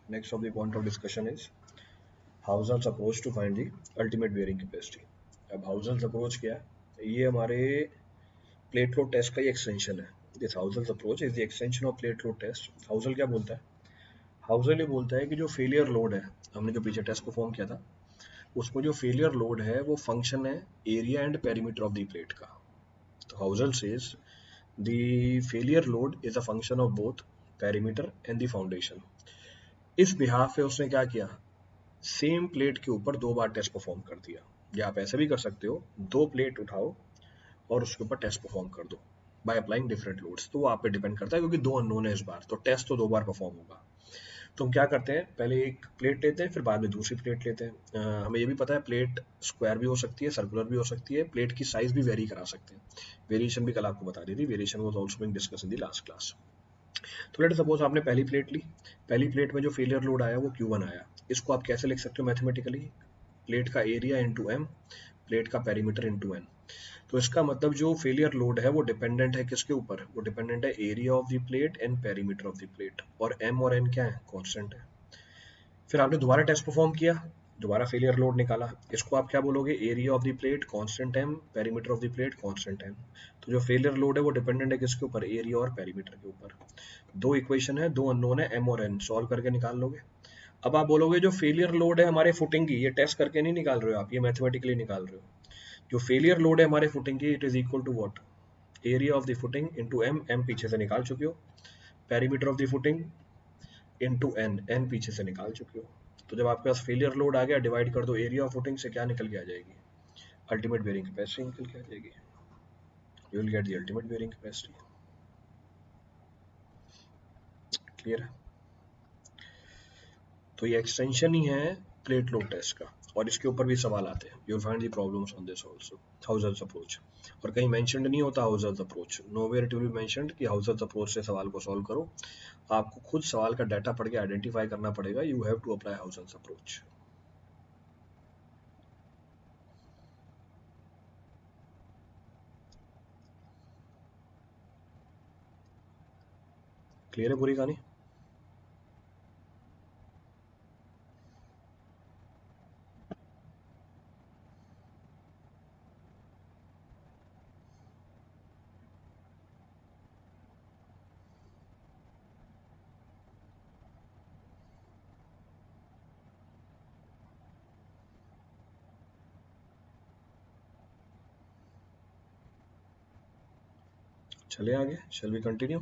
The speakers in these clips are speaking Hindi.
Next of the point of discussion is Hauser's approach to find the ultimate bearing capacity. अब Hauser's approach क्या है? ये हमारे प्लेट लोड टेस्ट का ही एक्सटेंशन है. This Hauser's approach is the extension of plate load test. Hauser क्या बोलता है? Hauser ये बोलता है कि जो फेलियर लोड है, हमने जो पीछे टेस्ट परफॉर्म किया था, उसमें जो फेलियर लोड है वो फंक्शन है area and perimeter of the plate का. तो Hauser says the failure load is a function of both perimeter and the foundation. इस बिहाफ पे उसने क्या किया, सेम प्लेट के ऊपर 2 बार टेस्ट परफॉर्म कर दिया. या आप ऐसे भी कर सकते हो, 2 प्लेट उठाओ और उसके ऊपर टेस्ट परफॉर्म कर दो बाय अप्लाइंग डिफरेंट लोड्स. तो वो आप पे डिपेंड करता है क्योंकि 2 अननोन है इस बार, तो टेस्ट तो 2 बार परफॉर्म होगा. तो हम क्या करते हैं, पहले एक प्लेट लेते हैं, फिर बाद में दूसरी प्लेट लेते हैं. हमें ये भी पता है प्लेट स्क्वायर भी हो सकती है, सर्कुलर भी हो सकती है, प्लेट की साइज भी वेरी करा सकते हैं. वेरिएशन भी कल आपको बता दी थी, variation was also being discussed in the last class. तो लेट सपोज आपने पहली प्लेट ली, पहली प्लेट में जो फेलियर लोड आया वो Q1 आया. इसको आप कैसे लिख सकते हो मैथमेटिकली, प्लेट का एरिया इंटू एम, प्लेट का पेरीमीटर इंटू एन. तो इसका मतलब जो फेलियर लोड है वो डिपेंडेंट है किसके ऊपर, वो डिपेंडेंट है area of the plate and perimeter of the plate, और एम और एन क्या है, कांस्टेंट है. फिर आपने दोबारा टेस्ट परफॉर्म किया, दोबारा फेलियर लोड निकाला, इसको आप क्या बोलोगे, area of the plate constant M, perimeter of the plate constant M. तो जो फेलियर लोड है वो डिपेंडेंट है किसके ऊपर, एरिया और पेरीमीटर के ऊपर. 2 इक्वेशन है, 2 अननोन है, एम और एन, सॉल्व करके निकाल लोगे. अब आप बोलोगे जो फेलियर लोड है हमारे फुटिंग की, ये टेस्ट करके नहीं निकाल रहे हो आप, ये मैथमेटिकली निकाल रहे हो. जो फेलियर लोड है हमारे फुटिंग की, it is equal to what, area of the footing into M, M पीछे से निकाल चुके हो, perimeter of the footing into N, N पीछे से निकाल चुके हो. तो जब आपके पास फेलियर लोड आ गया, डिवाइड कर दो एरिया ऑफ फुटिंग से, क्या निकल के आ जाएगी, अल्टीमेट बेयरिंग कैपेसिटी निकल के आ जाएगी. You will get the ultimate bearing capacity. Clear है? तो ये एक्सटेंशन ही है प्लेट लोड टेस्ट का, और इसके ऊपर भी सवाल आते हैं. You will find the problems on this also. Hauser's approach, और कहीं मेंशन्ड नहीं होता Hauser's approach, nowhere it will be mentioned कि हाउसर्स अप्रोच से सवाल को सॉल्व करो. आपको खुद सवाल का डाटा पढ़ के आइडेंटिफाई करना पड़ेगा. You have to apply Hauser's approach. Clear है पूरी कहानी? चले आगे, शैल वी कंटिन्यू?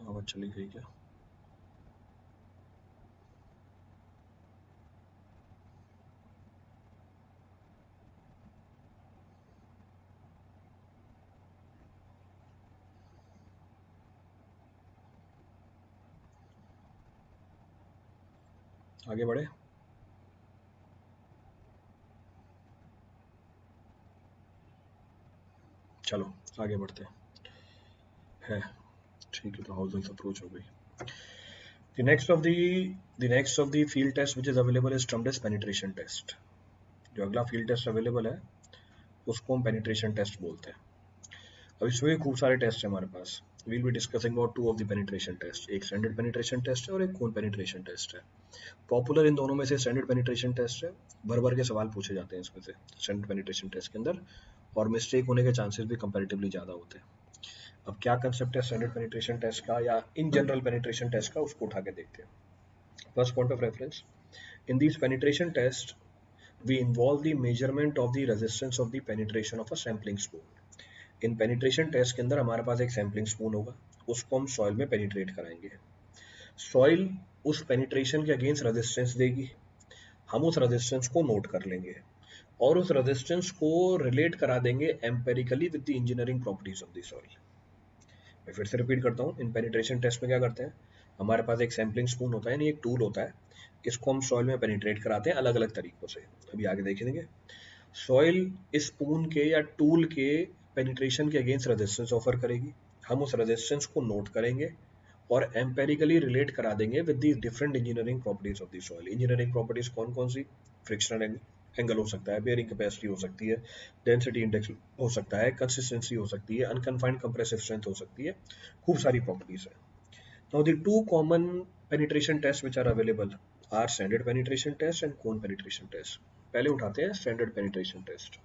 आवाज चली गई क्या? आगे बढ़े. चलो आगे बढ़ते हैं. ठीक है, तो हाउसर्स अप्रोच हो गई. The next of the field test which is available is termed as penetration test. जो अगला फील्ड टेस्ट अवेलेबल है उसको हम पेनिट्रेशन टेस्ट बोलते हैं. अब इसमें भी खूब सारे टेस्ट है हमारे पास. we'll be discussing about 2 of the penetration test. एक स्टैंडर्ड पेनिट्रेशन टेस्ट है और एक कोन पेनिट्रेशन टेस्ट है. पॉपुलर इन दोनों में से स्टैंडर्ड पेनिट्रेशन टेस्ट है. भर भर के सवाल पूछे जाते हैं इसमें से स्टैंडर्ड पेनिट्रेशन टेस्ट के अंदर, और मिस्टेक होने के चांसेस भी कंपैरेटिवली ज़्यादा होते हैं. अब क्या कंसेप्ट है स्टैंडर्ड पेनिट्रेशन टेस्ट का या इन जनरल पेनिट्रेशन टेस्ट का, उसको उठा के देखते हैं. First point of reference, in these penetration tests we involve the measurement of the resistance of the penetration of a sampling spoon. इन पेनिट्रेशन टेस्ट के अंदर हमारे पास एक सैम्पलिंग स्पून होगा, उसको हम सॉइल में पेनिट्रेट कराएंगे. सॉइल उस पेनिट्रेशन के अगेंस्ट रेजिस्टेंस देगी, हम उस रेजिस्टेंस को नोट कर लेंगे और उस रेजिस्टेंस को रिलेट करा देंगे empirically with the engineering properties of the soil. मैं फिर से रिपीट करता हूँ, इन पेनिट्रेशन टेस्ट में क्या करते हैं, हमारे पास एक सैम्पलिंग स्पून होता है, यानी एक टूल होता है, इसको हम सॉइल में पेनिट्रेट कराते हैं अलग अलग तरीकों से. अभी आगे देखेंगे. सॉइल इस स्पून के या टूल के पेनिट्रेशन के अगेंस्ट रेजिस्टेंस ऑफर करेगी, हम उस रेजिस्टेंस को नोट करेंगे और एम्पेरिकली रिलेट करा देंगे with the different engineering properties of the soil. Engineering properties कौन कौन सी, फ्रिक्शनल एंगल, एंगल हो सकता है, बेयरिंग कैपेसिटी हो सकती है, डेंसिटी इंडेक्स हो सकता है, कंसिस्टेंसी हो सकती है, अनकन्फाइंड कंप्रेसिव स्ट्रेंथ हो सकती है, खूब सारी प्रॉपर्टीज है. Now the two common penetration tests which are available are standard penetration test and cone penetration test. पहले उठाते हैं standard penetration test.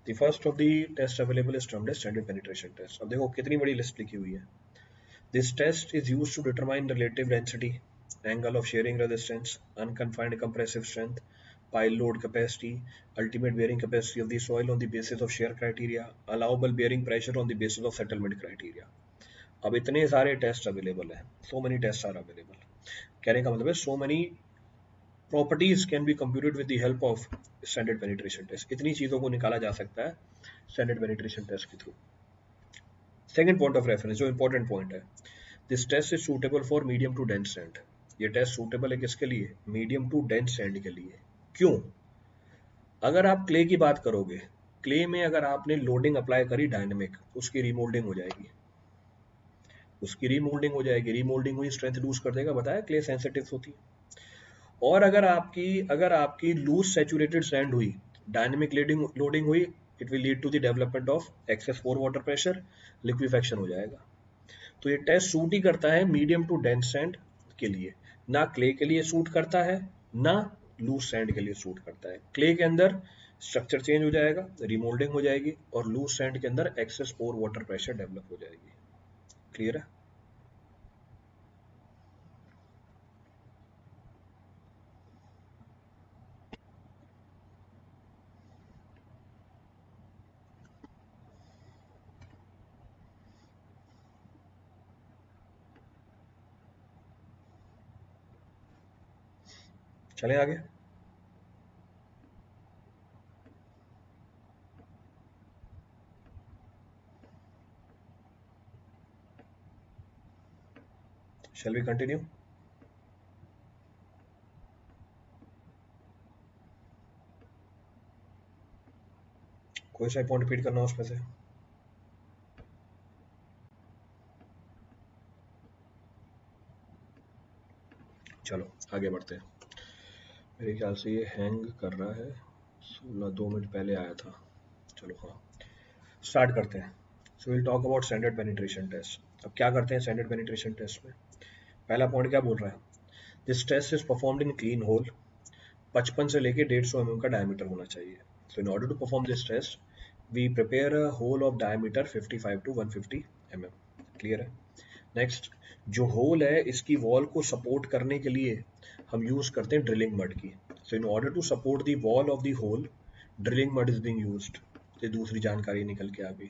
The first of the test available is termed as standard penetration test. अब देखो कितनी बड़ी लिस्ट लिखी हुई है. This test is used to determine relative density, angle of shearing resistance, unconfined compressive strength, pile load capacity, ultimate bearing capacity of the soil on the basis of shear criteria, allowable bearing pressure on the basis of settlement criteria. अब इतने सारे टेस्ट अवेलेबल है, so many test are available. कहने का मतलब है so many properties can be computed with the help of standard penetration test. इतनी चीजों को निकाला जा सकता है स्टैंडर्ड पेनिट्रेशन टेस्ट के through. Second point of reference जो इंपॉर्टेंट पॉइंट है, this test is suitable for medium to dense sand. ये टेस्ट सूटेबल है किसके लिए? मीडियम टू डेंस सैंड के लिए. क्यों? अगर आप क्ले की बात करोगे, क्ले में अगर आपने लोडिंग अप्लाई करी डायनेमिक, उसकी रीमोल्डिंग हो जाएगी, उसकी रीमोल्डिंग हो जाएगी. रीमोल्डिंग हुई स्ट्रेंथ लूज कर देगा, बताया क्ले सेंसिटिव होती है. और अगर आपकी लूज सैचुरेटेड सैंड हुई, डायनेमिक लोडिंग हुई, it will lead to the development of excess pore water pressure, liquefaction हो जाएगा. तो ये टेस्ट सूट ही करता है मीडियम टू डेंस सैंड के लिए, ना क्ले के लिए सूट करता है, ना लूज सैंड के लिए सूट करता है. क्ले के अंदर स्ट्रक्चर चेंज हो जाएगा, रिमोल्डिंग हो जाएगी, और लूज सैंड के अंदर access pore water pressure develop हो जाएगी. क्लियर है? चलें आगे. Shall we continue? कोई सा पॉइंट रिपीट करना उसमें से? चलो आगे बढ़ते हैं. मेरे ख्याल से ये हैंग कर रहा है. 2 मिनट पहले आया था. चलो हाँ, स्टार्ट करते हैं. So will talk about standard penetration test. अब क्या करते हैं स्टैंडर्ड पेनिट्रेशन टेस्ट में? पहला पॉइंट क्या बोल रहा है? This test is performed in clean hole. 55 से लेके 150 mm का डायमीटर होना चाहिए. So in order to perform this test we prepare a hole of diameter 55 to 150 mm. Clear है? नेक्स्ट, जो होल है इसकी वॉल को सपोर्ट करने के लिए हम यूज करते हैं ड्रिलिंग मड की. So in order to support the wall of the hole, drilling mud is being used. ये दूसरी जानकारी निकल के आ गई.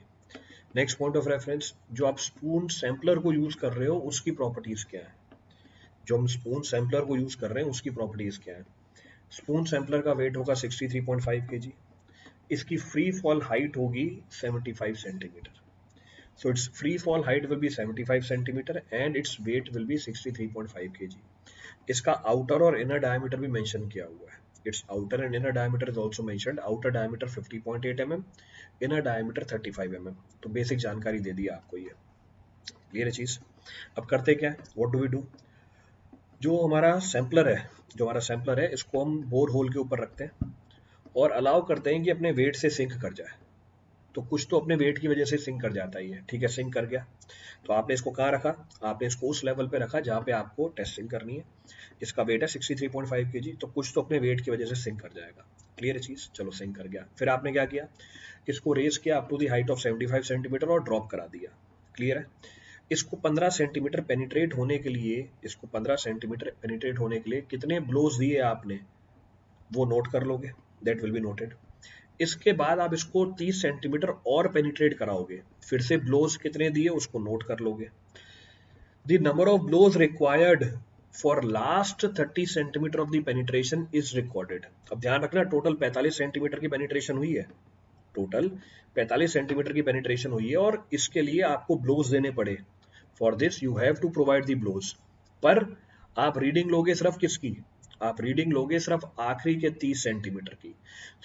नेक्स्ट पॉइंट ऑफ रेफरेंस, जो आप स्पून सैम्पलर को यूज कर रहे हो उसकी प्रॉपर्टीज क्या है? जो हम स्पून सैम्पलर को यूज कर रहे हैं उसकी प्रॉपर्टीज क्या है? स्पून सैम्पलर का वेट होगा 63.5 kg. इसकी फ्री फॉल हाइट होगी 75 centimetre. So its free fall height will be 75 centimeter and its weight will be 63.5 kg. इसका outer और inner diameter भी mention किया हुआ है. Its outer and inner diameter is also mentioned. Outer diameter 50.8 mm, inner diameter 35 mm. तो basic जानकारी दे दी आपको ये. क्लियर है चीज? अब करते क्या है? What do we do? जो हमारा सैम्पलर है इसको हम बोर होल के ऊपर रखते हैं और अलाउ करते हैं कि अपने वेट से सिंक कर जाए. तो कुछ तो अपने वेट की वजह से सिंक कर जाता ही है. ठीक है, सिंक कर गया. तो आपने इसको कहाँ रखा? आपने इसको उस लेवल पे रखा जहाँ पे आपको टेस्टिंग करनी है. इसका वेट है 63.5 kg, तो कुछ तो अपने वेट की वजह से सिंक कर जाएगा. क्लियर है चीज? चलो सिंक कर गया. फिर आपने क्या किया? इसको रेज किया up to the height of 75 centimetre और ड्रॉप करा दिया. क्लियर है? इसको 15 सेंटीमीटर पेनिट्रेट होने के लिए कितने ब्लोज दिए आपने वो नोट कर लोगे. That will be noted. इसके बाद आप इसको 30 सेंटीमीटर और पेनिट्रेट कराओगे. फिर से ब्लोज कितने दिए उसको नोट कर लोगे. The number of blows required for last 30 centimetre of the penetration is recorded. अब ध्यान रखना, टोटल 45 सेंटीमीटर की पेनिट्रेशन हुई है. टोटल 45 सेंटीमीटर की पेनिट्रेशन हुई है और इसके लिए आपको ब्लोज देने पड़े. For this you have to provide the blows. पर आप रीडिंग लोगे सिर्फ किसकी? आप रीडिंग लोगे सिर्फ आखिरी के 30 सेंटीमीटर की.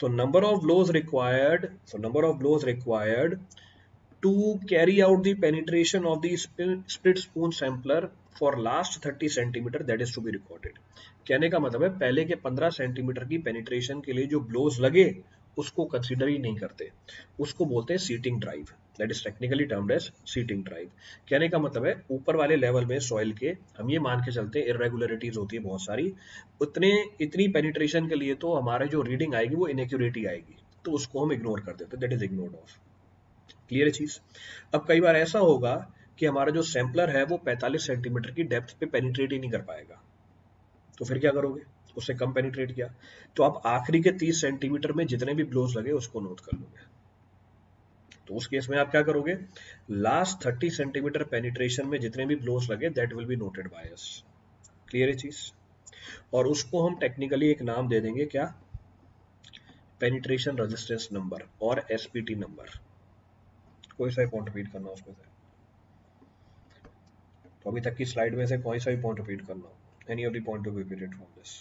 So number of blows required to carry out the penetration of the split spoon sampler for last 30 centimetre that is to be recorded। कहने का मतलब है पहले के 15 सेंटीमीटर की पेनिट्रेशन के लिए जो ब्लोज लगे उसको कंसीडर ही नहीं करते, उसको बोलते हैं seating drive, that is technically termed as seating drive. कहने का मतलब है ऊपर वाले लेवल में सॉइल के हम ये मान के चलते हैं इरेगुलरिटीज होती है बहुत सारी, इतनी पेनिट्रेशन के लिए तो हमारे जो रीडिंग आएगी वो इनएक्यूरेटी आएगी, तो उसको हम इग्नोर कर देते हैं, that is ignored of. Clear है चीज। अब कई बार ऐसा होगा कि हमारा जो सैंपलर है वो 45 सेंटीमीटर की डेप्थ पे पेनिट्रेट ही नहीं कर पाएगा, तो फिर क्या करोगे, उससे कम पेनिट्रेट किया तो आप आखिरी के 30 सेंटीमीटर में जितने भी ब्लोज लगे उसको नोट कर लोगे। तो उस केस में आप क्या करोगे, लास्ट 30 सेंटीमीटर पेनिट्रेशन में जितने भी ब्लोज लगे that will be noted by us. Clear है चीज। और उसको हम टेक्निकली एक नाम दे देंगे, क्या, पेनिट्रेशन रेजिस्टेंस नंबर और एसपीटी नंबर। कोई सा पॉइंट रिपीट करना उसमें से, तो अभी तक की स्लाइड में से कोई सा भी पॉइंट रिपीट करना, any of the point to be repeated from this.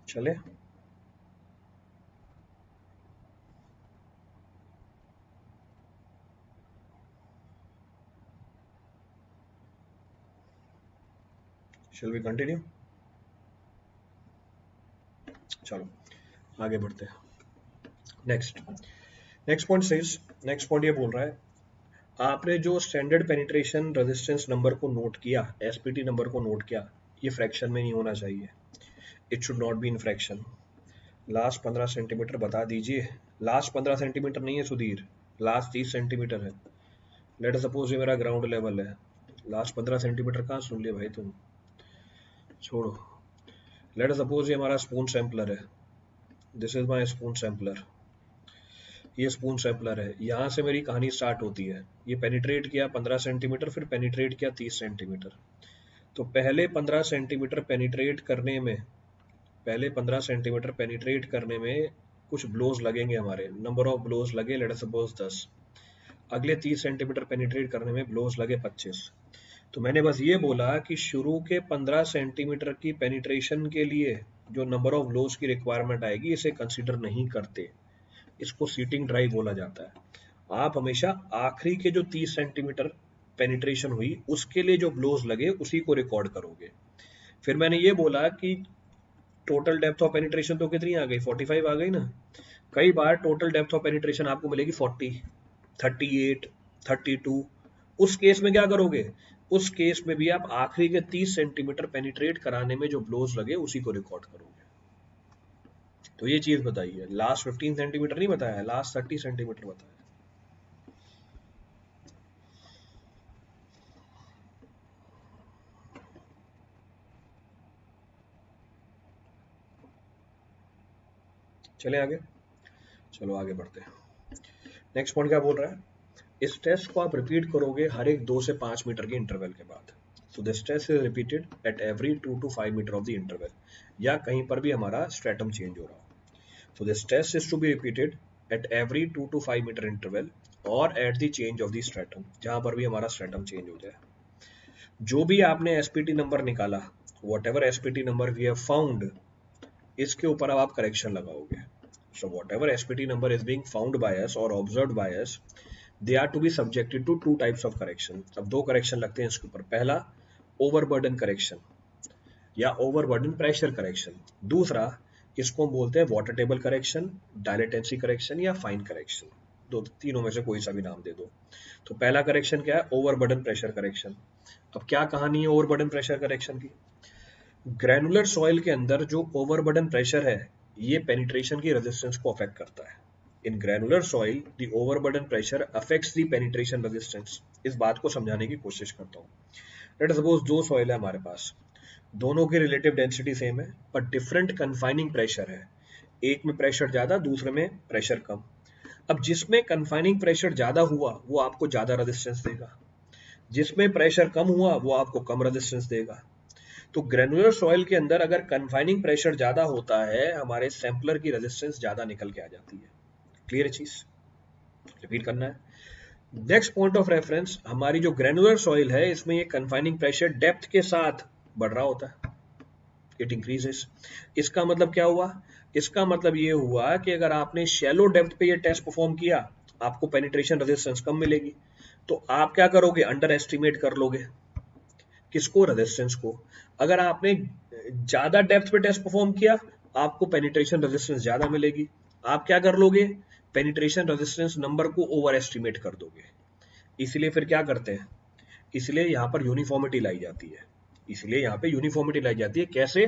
चले, शैल वी कंटिन्यू। चलो आगे बढ़ते हैं। Next point says, next point ये बोल रहा है आपने जो स्टैंडर्ड पेनिट्रेशन रेजिस्टेंस नंबर को नोट किया, एसपीटी नंबर को नोट किया, ये फ्रैक्शन में नहीं होना चाहिए, it should not be in fraction. Last 15 centimetre बता दीजिए, लास्ट 15 सेंटीमीटर नहीं है सुधीर, लास्ट 30 सेंटीमीटर है। लेट अस सपोज ये मेरा ग्राउंड लेवल है, लास्ट 15 सेंटीमीटर कहाँ सुन लिया भाई तुम, छोड़ो। लेट अस सपोज ये हमारा स्पून सैंपलर है, this is my spoon sampler, ये स्पून सैंपलर है, यहाँ से मेरी कहानी स्टार्ट होती है। ये पेनिट्रेट किया 15 सेंटीमीटर, फिर पेनिट्रेट किया 30 सेंटीमीटर। तो पहले 15 सेंटीमीटर पेनिट्रेट करने में, पहले 15 सेंटीमीटर पेनिट्रेट करने में कुछ ब्लोज लगेंगे हमारे, नंबर ऑफ ब्लोज लगे लेट अस सपोज 10। अगले 30 सेंटीमीटर पेनिट्रेट करने में ब्लोज लगे 25। तो मैंने बस ये बोला कि शुरू के 15 सेंटीमीटर की पेनिट्रेशन के लिए जो नंबर ऑफ ब्लोज की रिक्वायरमेंट आएगी इसे कंसीडर नहीं करते, इसको सीटिंग ड्राइव बोला जाता है। आप हमेशा आखिरी के जो 30 सेंटीमीटर पेनिट्रेशन हुई उसके लिए जो ब्लोज लगे उसी को रिकॉर्ड करोगे। फिर मैंने ये बोला कि टोटल डेप्थ ऑफ पेनिट्रेशन तो कितनी आ गई, 45 आ गई ना। कई बार टोटल डेप्थ ऑफ पेनिट्रेशन आपको मिलेगी 40, 38, 32। उस केस में क्या करोगे, उस केस में भी आप आखिरी के 30 सेंटीमीटर पेनिट्रेट कराने में जो ब्लोज लगे उसी को रिकॉर्ड करोगे। तो ये चीज बताइए, लास्ट 15 सेंटीमीटर नहीं बताया, लास्ट 30 सेंटीमीटर बताया। चले आगे, चलो आगे बढ़ते हैं। नेक्स्ट पॉइंट क्या बोल रहा है, इस टेस्ट को आप रिपीट करोगे हर एक 2 से 5 मीटर के इंटरवल के बाद। So this test is repeated at every 2 to 5 metre of the interval, या कहीं पर भी हमारा स्ट्रेटम चेंज हो रहा हो। So this test is to be repeated at every 2 to 5 meter interval और at the change of the stratum, जहां पर भी हमारा stratum change हो जाए। जो भी आपने SPT नंबर निकाला, whatever SPT number we have found, इसके ऊपर अब आप करेक्शन लगाओगे। So whatever SPT number is being found by us or observed by us, they are to be subjected to 2 types of correction। अब 2 करेक्शन लगते हैं इसके ऊपर, पहला overburden करेक्शन या overburden pressure करेक्शन, दूसरा इसको हम बोलते हैं वाटर टेबल करेक्शन, डायलेटेंसी करेक्शन या फाइन करेक्शन, दो तीनों में से कोई सा भी नाम दे दो। तो पहला करेक्शन क्या है, ओवरबर्डन प्रेशर करेक्शन। अब क्या कहानी है ओवरबर्डन प्रेशर करेक्शन की, ग्रैनुलर सॉइल के अंदर जो ओवरबर्डन प्रेशर है ये पेनिट्रेशन की रेजिस्टेंस को अफेक्ट करता है। In granular soil the overburden pressure affects the penetration resistance. इस बात को समझाने की कोशिश करता हूँ। लेट अस सपोज 2 सॉइल है हमारे पास, दोनों की रिलेटिव डेंसिटी सेम है पर डिफरेंट कन्फाइनिंग प्रेशर है, एक में प्रेशर ज्यादा दूसरे में प्रेशर कम। अब जिसमें कन्फाइनिंग प्रेशर ज्यादा हुआ वो आपको ज्यादा रेजिस्टेंस देगा, जिसमें प्रेशर कम हुआ वो आपको कम रेजिस्टेंस देगा। तो ग्रेनुलर सॉइल के अंदर अगर कन्फाइनिंग प्रेशर ज्यादा होता है, हमारे सैंपलर की रेजिस्टेंस ज्यादा निकल के आ जाती है। क्लियर चीज, रिपीट करना है। नेक्स्ट पॉइंट ऑफ रेफरेंस, हमारी जो ग्रेनुलर सॉइल है इसमें ये कन्फाइनिंग प्रेशर डेप्थ के साथ बढ़ रहा होता है, इट इंक्रीजेस। इसका मतलब क्या हुआ? इसका मतलब ये हुआ कि अगर आपने शैलो डेप्थ पे ये टेस्ट परफॉर्म किया, आपको पेनिट्रेशन रेजिस्टेंस कम मिलेगी, तो आप क्या करोगे? अंडर एस्टिमेट कर लोगे। किसको? रेजिस्टेंस को। अगर आपने ज्यादा डेप्थ पे टेस्ट परफॉर्म किया, आपको पेनिट्रेशन रेजिस्टेंस ज्यादा मिलेगी। आप क्या कर लोगे? पेनिट्रेशन रेजिस्टेंस नंबर को ओवर एस्टिमेट कर दोगे। इसलिए फिर क्या करते हैं? इसलिए यहाँ पर यूनिफॉर्मिटी लाई जाती है। इसलिए यहाँ पे यूनिफॉर्मिटी लाई जाती है। कैसे?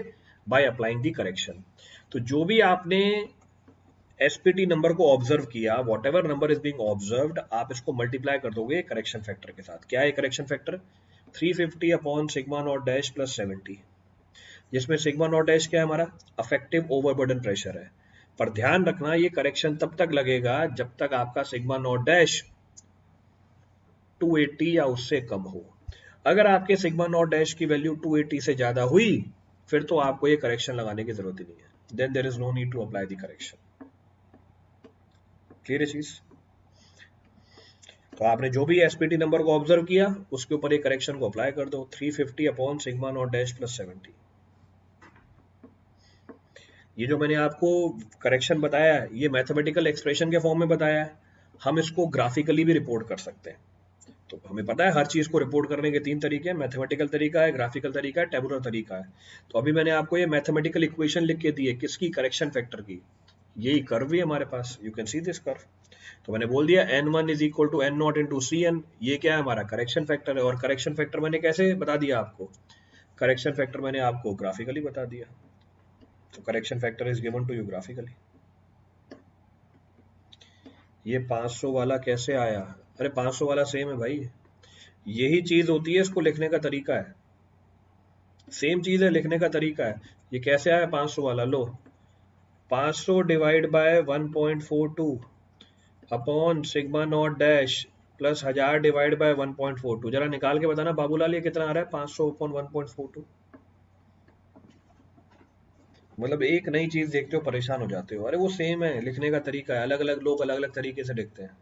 By applying the correction. तो जो भी आपने एसपीटी नंबर को ऑब्जर्व किया, what ever number is being observed, आप इसको मल्टीप्लाई कर दोगे करेक्शन फैक्टर के साथ। क्या है correction factor? 350 upon sigma not dash plus 70, जिसमें सिग्मा नॉट डैश क्या है? हमारा अफेक्टिव ओवरबर्डन प्रेशर है। पर ध्यान रखना, ये करेक्शन तब तक लगेगा जब तक आपका सिग्मा नॉट डैश 280 या उससे कम हो। अगर आपके सिग्मा नॉट डैश की वैल्यू 280 से ज्यादा हुई, फिर तो आपको ये करेक्शन लगाने की जरूरत ही नहीं है। Then there is no need to apply the correction. Clear है चीज? तो आपने जो भी एसपीटी नंबर को ऑब्जर्व किया, उसके ऊपर एक करेक्शन को अप्लाई कर दो, 350 upon sigma not dash plus 70। ये जो मैंने आपको करेक्शन बताया है, ये मैथमेटिकल एक्सप्रेशन के फॉर्म में बताया है। हम इसको ग्राफिकली भी रिपोर्ट कर सकते हैं। तो हमें पता है हर चीज को रिपोर्ट करने के तीन तरीके हैं, मैथमेटिकल तरीका है, ग्राफिकल तरीका है, टेबुलर तरीका है। तो अभी मैंने आपको ये मैथमेटिकल इक्वेशन लिख के दी है, किसकी? करेक्शन फैक्टर की। यही कर्व भी है हमारे पास, you can see this curve. तो मैंने बोल दिया n1 is equal to n not into C N. ये क्या है? हमारा करेक्शन फैक्टर है। और करेक्शन फैक्टर मैंने कैसे बता दिया आपको? करेक्शन फैक्टर मैंने आपको ग्राफिकली बता दिया। तो correction factor is given to you graphically. ये 500 वाला कैसे आया? अरे 500 वाला सेम है भाई, यही चीज होती है, इसको लिखने का तरीका है। सेम चीज है, लिखने का तरीका है। ये कैसे आया 500 वाला? लो, 500 divide by 1.42 upon sigma not dash plus 1000 divide by 1.42। जरा निकाल के बताना बाबूलाल, ये कितना आ रहा है? 500 अपॉन 1.42। मतलब एक नई चीज देखते हो परेशान हो जाते हो। अरे वो सेम है, लिखने का तरीका है, अलग अलग लोग अलग अलग तरीके से लिखते हैं।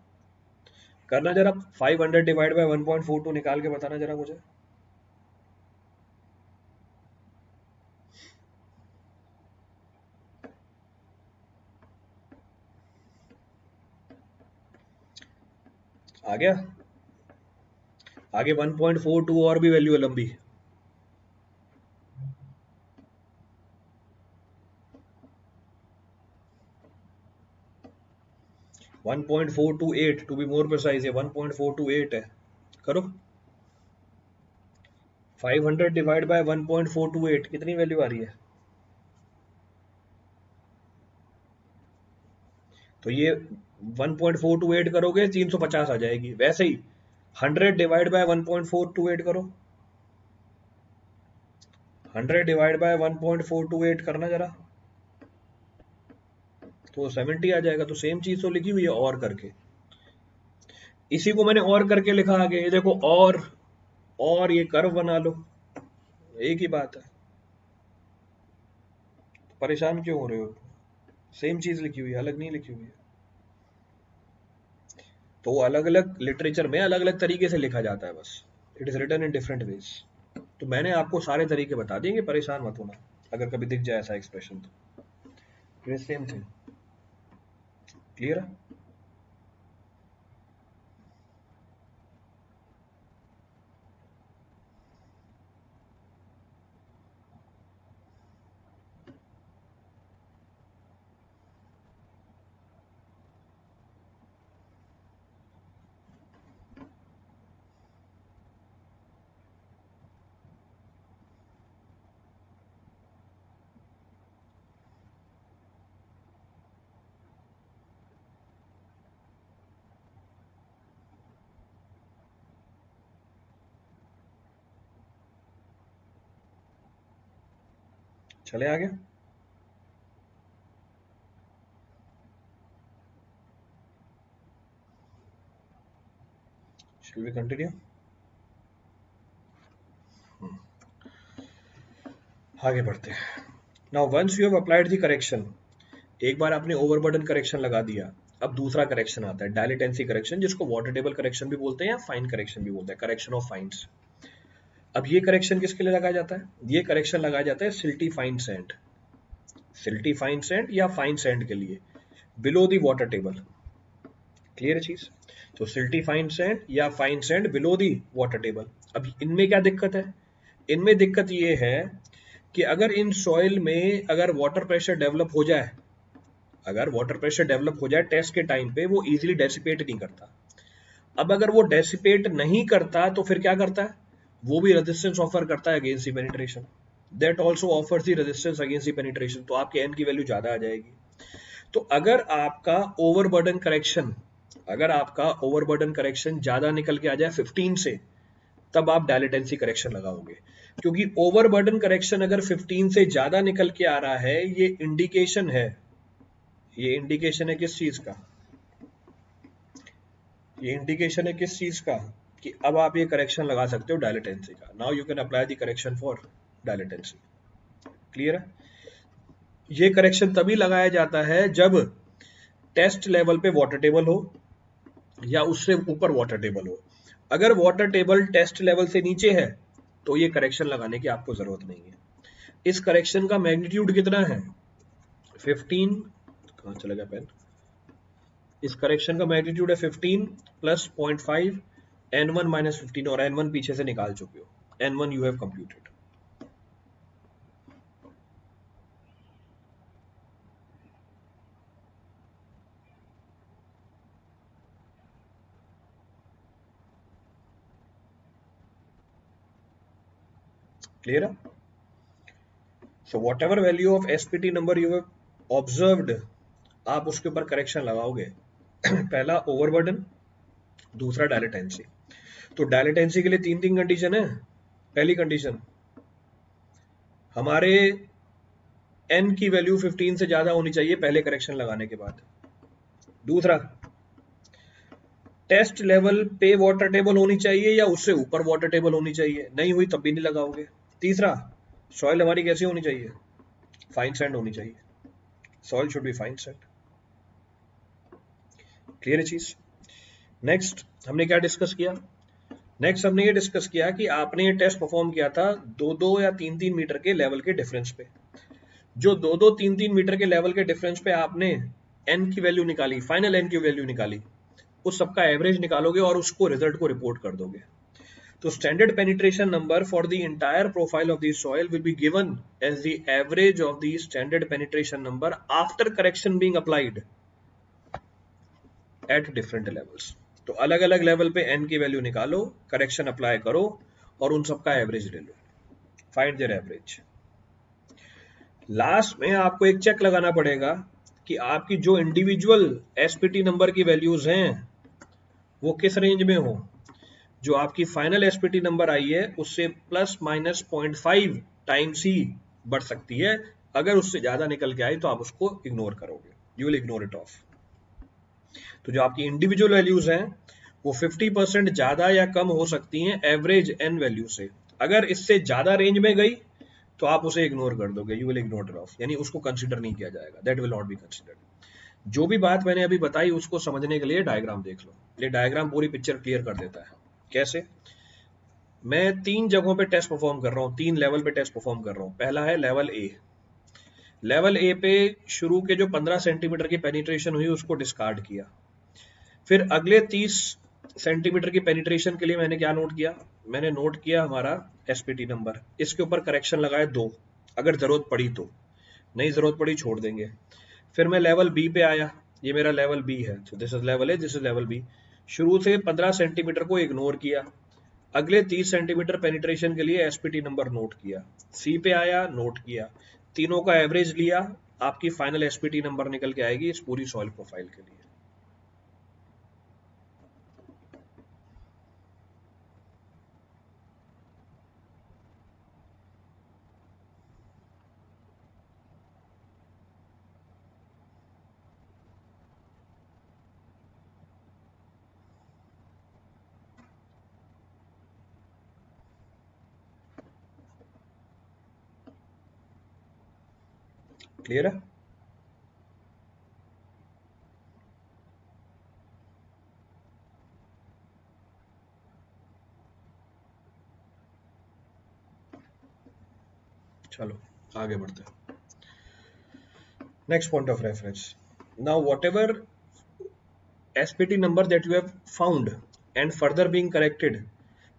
करना जरा, 500 डिवाइड बाय 1.42 निकाल के बताना जरा मुझे। आ गया? आगे 1.42 और भी वैल्यू है लंबी। 1.428 टू बी मोर प्रिसाइज, है 1.428 है। करो, 500 डिवाइड बाय 1.428 कितनी वैल्यू आ रही है? तो ये 1.428 करोगे 350 आ जाएगी। वैसे ही 100 डिवाइड बाय 1.428 करो, 100 डिवाइड बाय 1.428 करना जरा, तो 70 आ जाएगा। तो सेम चीज तो लिखी हुई है और करके, इसी को मैंने और करके लिखा आगे, ये देखो, और ये कर्व बना लो, एक ही बात है। परेशान क्यों हो रहे हो? सेम चीज लिखी हुई है, अलग नहीं लिखी हुई है। तो अलग अलग लिटरेचर में अलग अलग तरीके से लिखा जाता है बस, it is written in different ways. तो मैंने आपको सारे तरीके बता दिए, परेशान मत होना अगर कभी दिख जाए ऐसा एक्सप्रेशन तो। Same thing. क्लियर है? चले आगे। Shall we continue? आगे बढ़ते हैं। Now once you have applied the correction, एक बार आपने ओवरबर्डन करेक्शन लगा दिया, अब दूसरा करेक्शन आता है डायलेटेंसी करेक्शन, जिसको वाटर टेबल करेक्शन भी बोलते हैं या फाइन करेक्शन भी बोलते हैं, करेक्शन ऑफ फाइन्स। अब ये करेक्शन किसके लिए लगाया जाता है? ये करेक्शन लगाया जाता है silty fine sand, silty fine sand या फाइन सैंड के लिए below the water table. Clear चीज? तो सिल्टी फाइन सैंड या fine sand below the water table. अब इनमें क्या दिक्कत है? इनमें दिक्कत ये है कि अगर इन सॉइल में अगर वाटर प्रेशर डेवलप हो जाए, अगर वाटर प्रेशर डेवलप हो जाए टेस्ट के टाइम पे, वो इजीली डेसिपेट नहीं करता। अब अगर वो डेसिपेट नहीं करता तो फिर क्या करता है? वो भी रेजिस्टेंस ऑफर करता है against the penetration, that also offers the resistance against the penetration, तो आपके एन की वैल्यू ज्यादा आ जाएगी। तो अगर आपका ओवरबर्डन करेक्शन, अगर आपका ओवरबर्डन करेक्शन ज्यादा निकल के आ जाए 15 से, तब आप डायलेटेंसी करेक्शन लगाओगे। क्योंकि ओवरबर्डन करेक्शन अगर 15 से ज्यादा निकल के आ रहा है, ये इंडिकेशन है, ये इंडिकेशन है किस चीज का? ये इंडिकेशन है किस चीज का? कि अब आप ये करेक्शन लगा सकते हो डायलेटेंसी का। Now you can apply the correction for dilatancy. Clear है? ये करेक्शन तभी लगाया जाता है जब टेस्ट लेवल पे वाटर टेबल हो या उससे ऊपर वाटर टेबल हो। अगर वाटर टेबल टेस्ट लेवल से नीचे है तो ये करेक्शन लगाने की आपको जरूरत नहीं है। इस करेक्शन का मैग्नीट्यूड कितना है? 15, कहाँ चला गया पेन? इस करेक्शन का मैग्नीट्यूड है 15 प्लस 0.5 n1 माइनस 15, और n1 पीछे से निकाल चुके हो, n1 you have computed. Clear है? So what ever value of SPT number you have observed, आप उसके ऊपर करेक्शन लगाओगे। पहला ओवरबर्डन, दूसरा डायलेटेंसी। तो डायलेटेंसी के लिए तीन तीन कंडीशन है। पहली कंडीशन, हमारे n की वैल्यू 15 से ज्यादा होनी चाहिए पहले करेक्शन लगाने के बाद। दूसरा, टेस्ट लेवल पे वाटर टेबल होनी चाहिए या उससे ऊपर वाटर टेबल होनी चाहिए, नहीं हुई तब भी नहीं लगाओगे। तीसरा, सॉइल हमारी कैसी होनी चाहिए? फाइन सैंड होनी चाहिए, soil should be fine sand. Clear है चीज? नेक्स्ट हमने क्या डिस्कस किया? नेक्स्ट हमने ये डिस्कस किया कि आपने ये टेस्ट परफॉर्म किया था 2-2 या 3-3 मीटर के लेवल के डिफरेंस पे। जो 2-2 3-3 मीटर के लेवल के डिफरेंस पे आपने एन की वैल्यू निकाली, फाइनल एन की वैल्यू निकाली, उस सबका एवरेज निकालोगे और उसको रिजल्ट को रिपोर्ट कर दोगे। तो standard penetration number for the entire profile of the soil will be given as the average of the standard penetration number after correction being applied at different levels। तो अलग अलग लेवल पे n की वैल्यू निकालो, करेक्शन अप्लाई करो और उन सबका एवरेज ले लो, फाइंड देयर एवरेज। लास्ट में आपको एक चेक लगाना पड़ेगा कि आपकी जो इंडिविजुअल एसपीटी नंबर की वैल्यूज हैं वो किस रेंज में हो। जो आपकी फाइनल एसपीटी नंबर आई है उससे प्लस माइनस 0.5 टाइम्स ही बढ़ सकती है। अगर उससे ज्यादा निकल के आई तो आप उसको इग्नोर करोगे, you will ignore it of. तो जो आपकी इंडिविजुअल वैल्यूज हैं वो 50% ज्यादा या कम हो सकती हैं एवरेज एन वैल्यू से। अगर इससे ज्यादा रेंज में गई तो आप उसे इग्नोर कर दोगे, you will ignore it of, यानी उसको कंसिडर नहीं किया जाएगा, that will not be considered. जो भी बात मैंने अभी बताई उसको समझने के लिए डायग्राम देख लो, ये डायग्राम पूरी पिक्चर क्लियर कर देता है। कैसे? मैं 3 जगहों पे टेस्ट परफॉर्म कर रहा हूँ, 3 लेवल पे टेस्ट परफॉर्म कर रहा हूँ। पहला है लेवल ए। लेवल ए पे शुरू के जो 15 सेंटीमीटर की पेनिट्रेशन हुई उसको डिस्कार्ड किया। फिर अगले 30 सेंटीमीटर की पेनिट्रेशन के लिए मैंने क्या नोट किया? मैंने नोट किया हमारा एसपीटी नंबर, इसके ऊपर करेक्शन लगाए 2, अगर जरूरत पड़ी तो, नहीं जरूरत पड़ी छोड़ देंगे। फिर मैं लेवल बी पे आया, ये मेरा लेवल बी है, तो this is level A, this is level B. शुरू से 15 सेंटीमीटर को इग्नोर किया, अगले 30 सेंटीमीटर पेनिट्रेशन के लिए एसपीटी नंबर नोट किया, सी पे आया, नोट किया, तीनों का एवरेज लिया, आपकी फाइनल एसपीटी नंबर निकल के आएगी इस पूरी सॉइल प्रोफाइल के लिए। क्लियर है? चलो आगे बढ़ते हैं. Next point of reference. Now what ever SPT number that you have found and further being corrected,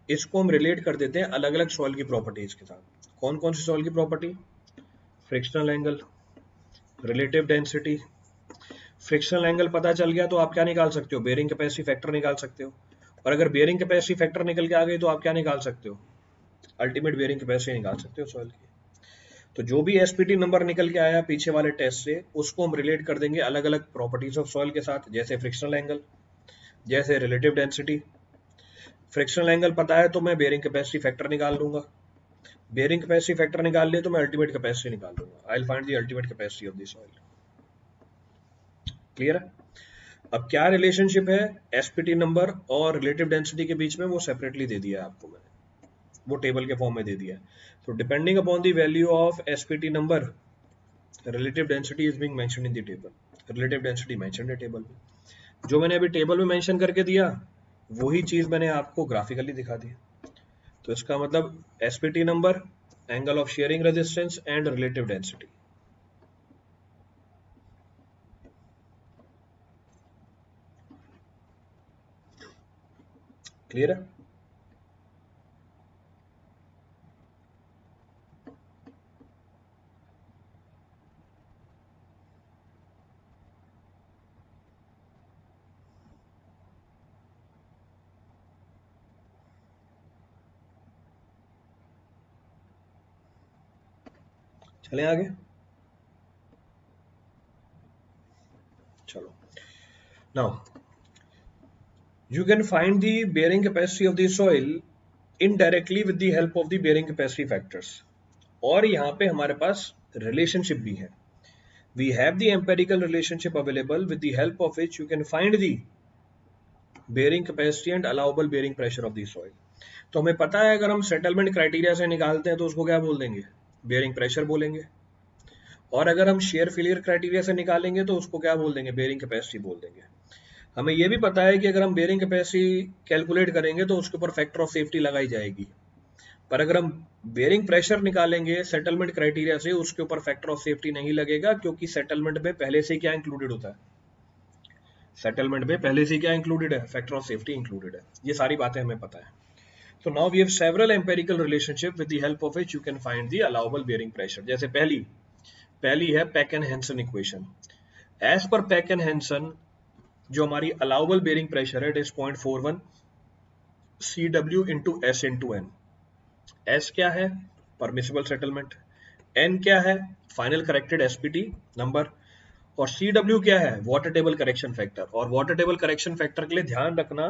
इसको हम रिलेट कर देते हैं अलग अलग सॉइल की प्रॉपर्टीज के साथ. कौन कौन सी सॉइल की property? Frictional angle, relative density. Frictional angle पता चल गया तो आप क्या निकाल सकते हो? बेयरिंग कैपेसिटी फैक्टर निकाल सकते हो. और अगर बेयरिंग कैपेसिटी फैक्टर निकल के आ गई तो आप क्या निकाल सकते हो? अल्टीमेट बेयरिंग कैपेसिटी निकाल सकते हो सॉइल की. तो जो भी एसपीटी नंबर निकल के आया पीछे वाले टेस्ट से, उसको हम रिलेट कर देंगे अलग अलग प्रॉपर्टीज ऑफ सॉइल के साथ, जैसे फ्रिक्शनल एंगल, जैसे रिलेटिव डेंसिटी. फ्रिक्शनल एंगल पता है तो मैं बेयरिंग कैपेसिटी फैक्टर निकाल लूंगा. बेयरिंग कैपेसिटी फैक्टर निकाल लिया तो मैं अल्टीमेट कैपेसिटी निकाल लूंगा. I will find the ultimate capacity of the soil. Clear है? अब क्या रिलेशनशिप है एसपीटी नंबर और रिलेटिव डेंसिटी के बीच में, वो सेपरेटली दे दिया है आपको मैंने, वो टेबल के फॉर्म में दे दिया है. तो depending upon the value of SPT number, relative density is being mentioned in the table. Relative density mentioned है टेबल में. जो मैंने अभी टेबल में मेंशन करके दिया वही चीज मैंने आपको ग्राफिकली दिखा दी. तो इसका मतलब SPT number, angle of sharing resistance and relative density. Clear है? चलें आगे. चलो. Now you can find the bearing capacity of the soil indirectly with the help of the bearing capacity factors. और यहाँ पे हमारे पास रिलेशनशिप भी है. We have the empirical relationship available with the help of which you can find the bearing capacity and allowable bearing pressure of the soil. तो हमें पता है अगर हम सेटलमेंट क्राइटेरिया से निकालते हैं तो उसको क्या बोल देंगे? बेयरिंग प्रेशर बोलेंगे. और अगर हम शेयर फेलियर क्राइटेरिया से निकालेंगे तो उसको क्या बोल देंगे? बेयरिंग कैपेसिटी बोल देंगे. हमें यह भी पता है कि अगर हम बेयरिंग कैपेसिटी कैलकुलेट करेंगे तो उसके ऊपर फैक्टर ऑफ सेफ्टी लगाई जाएगी. पर अगर हम बेयरिंग प्रेशर निकालेंगे सेटलमेंट क्राइटेरिया से, उसके ऊपर फैक्टर ऑफ सेफ्टी नहीं लगेगा, क्योंकि सेटलमेंट में पहले से क्या इंक्लूडेड होता है? सेटलमेंट में पहले से क्या इंक्लूडेड है? फैक्टर ऑफ सेफ्टी इंक्लूडेड है. ये सारी बातें हमें पता है. तो now we have several empirical relationship with the help of which you can find the allowable bearing pressure. जैसे पहली है Peck and Hansen equation. As per Peck and Hansen जो हमारी अलाउबल बेयरिंग प्रेशर है, it is 0.41 CW into S into N. S क्या है? Permissible settlement. N क्या है? Final corrected SPT number. और CW क्या है? Water table correction factor. और वाटर टेबल करेक्शन फैक्टर के लिए ध्यान रखना,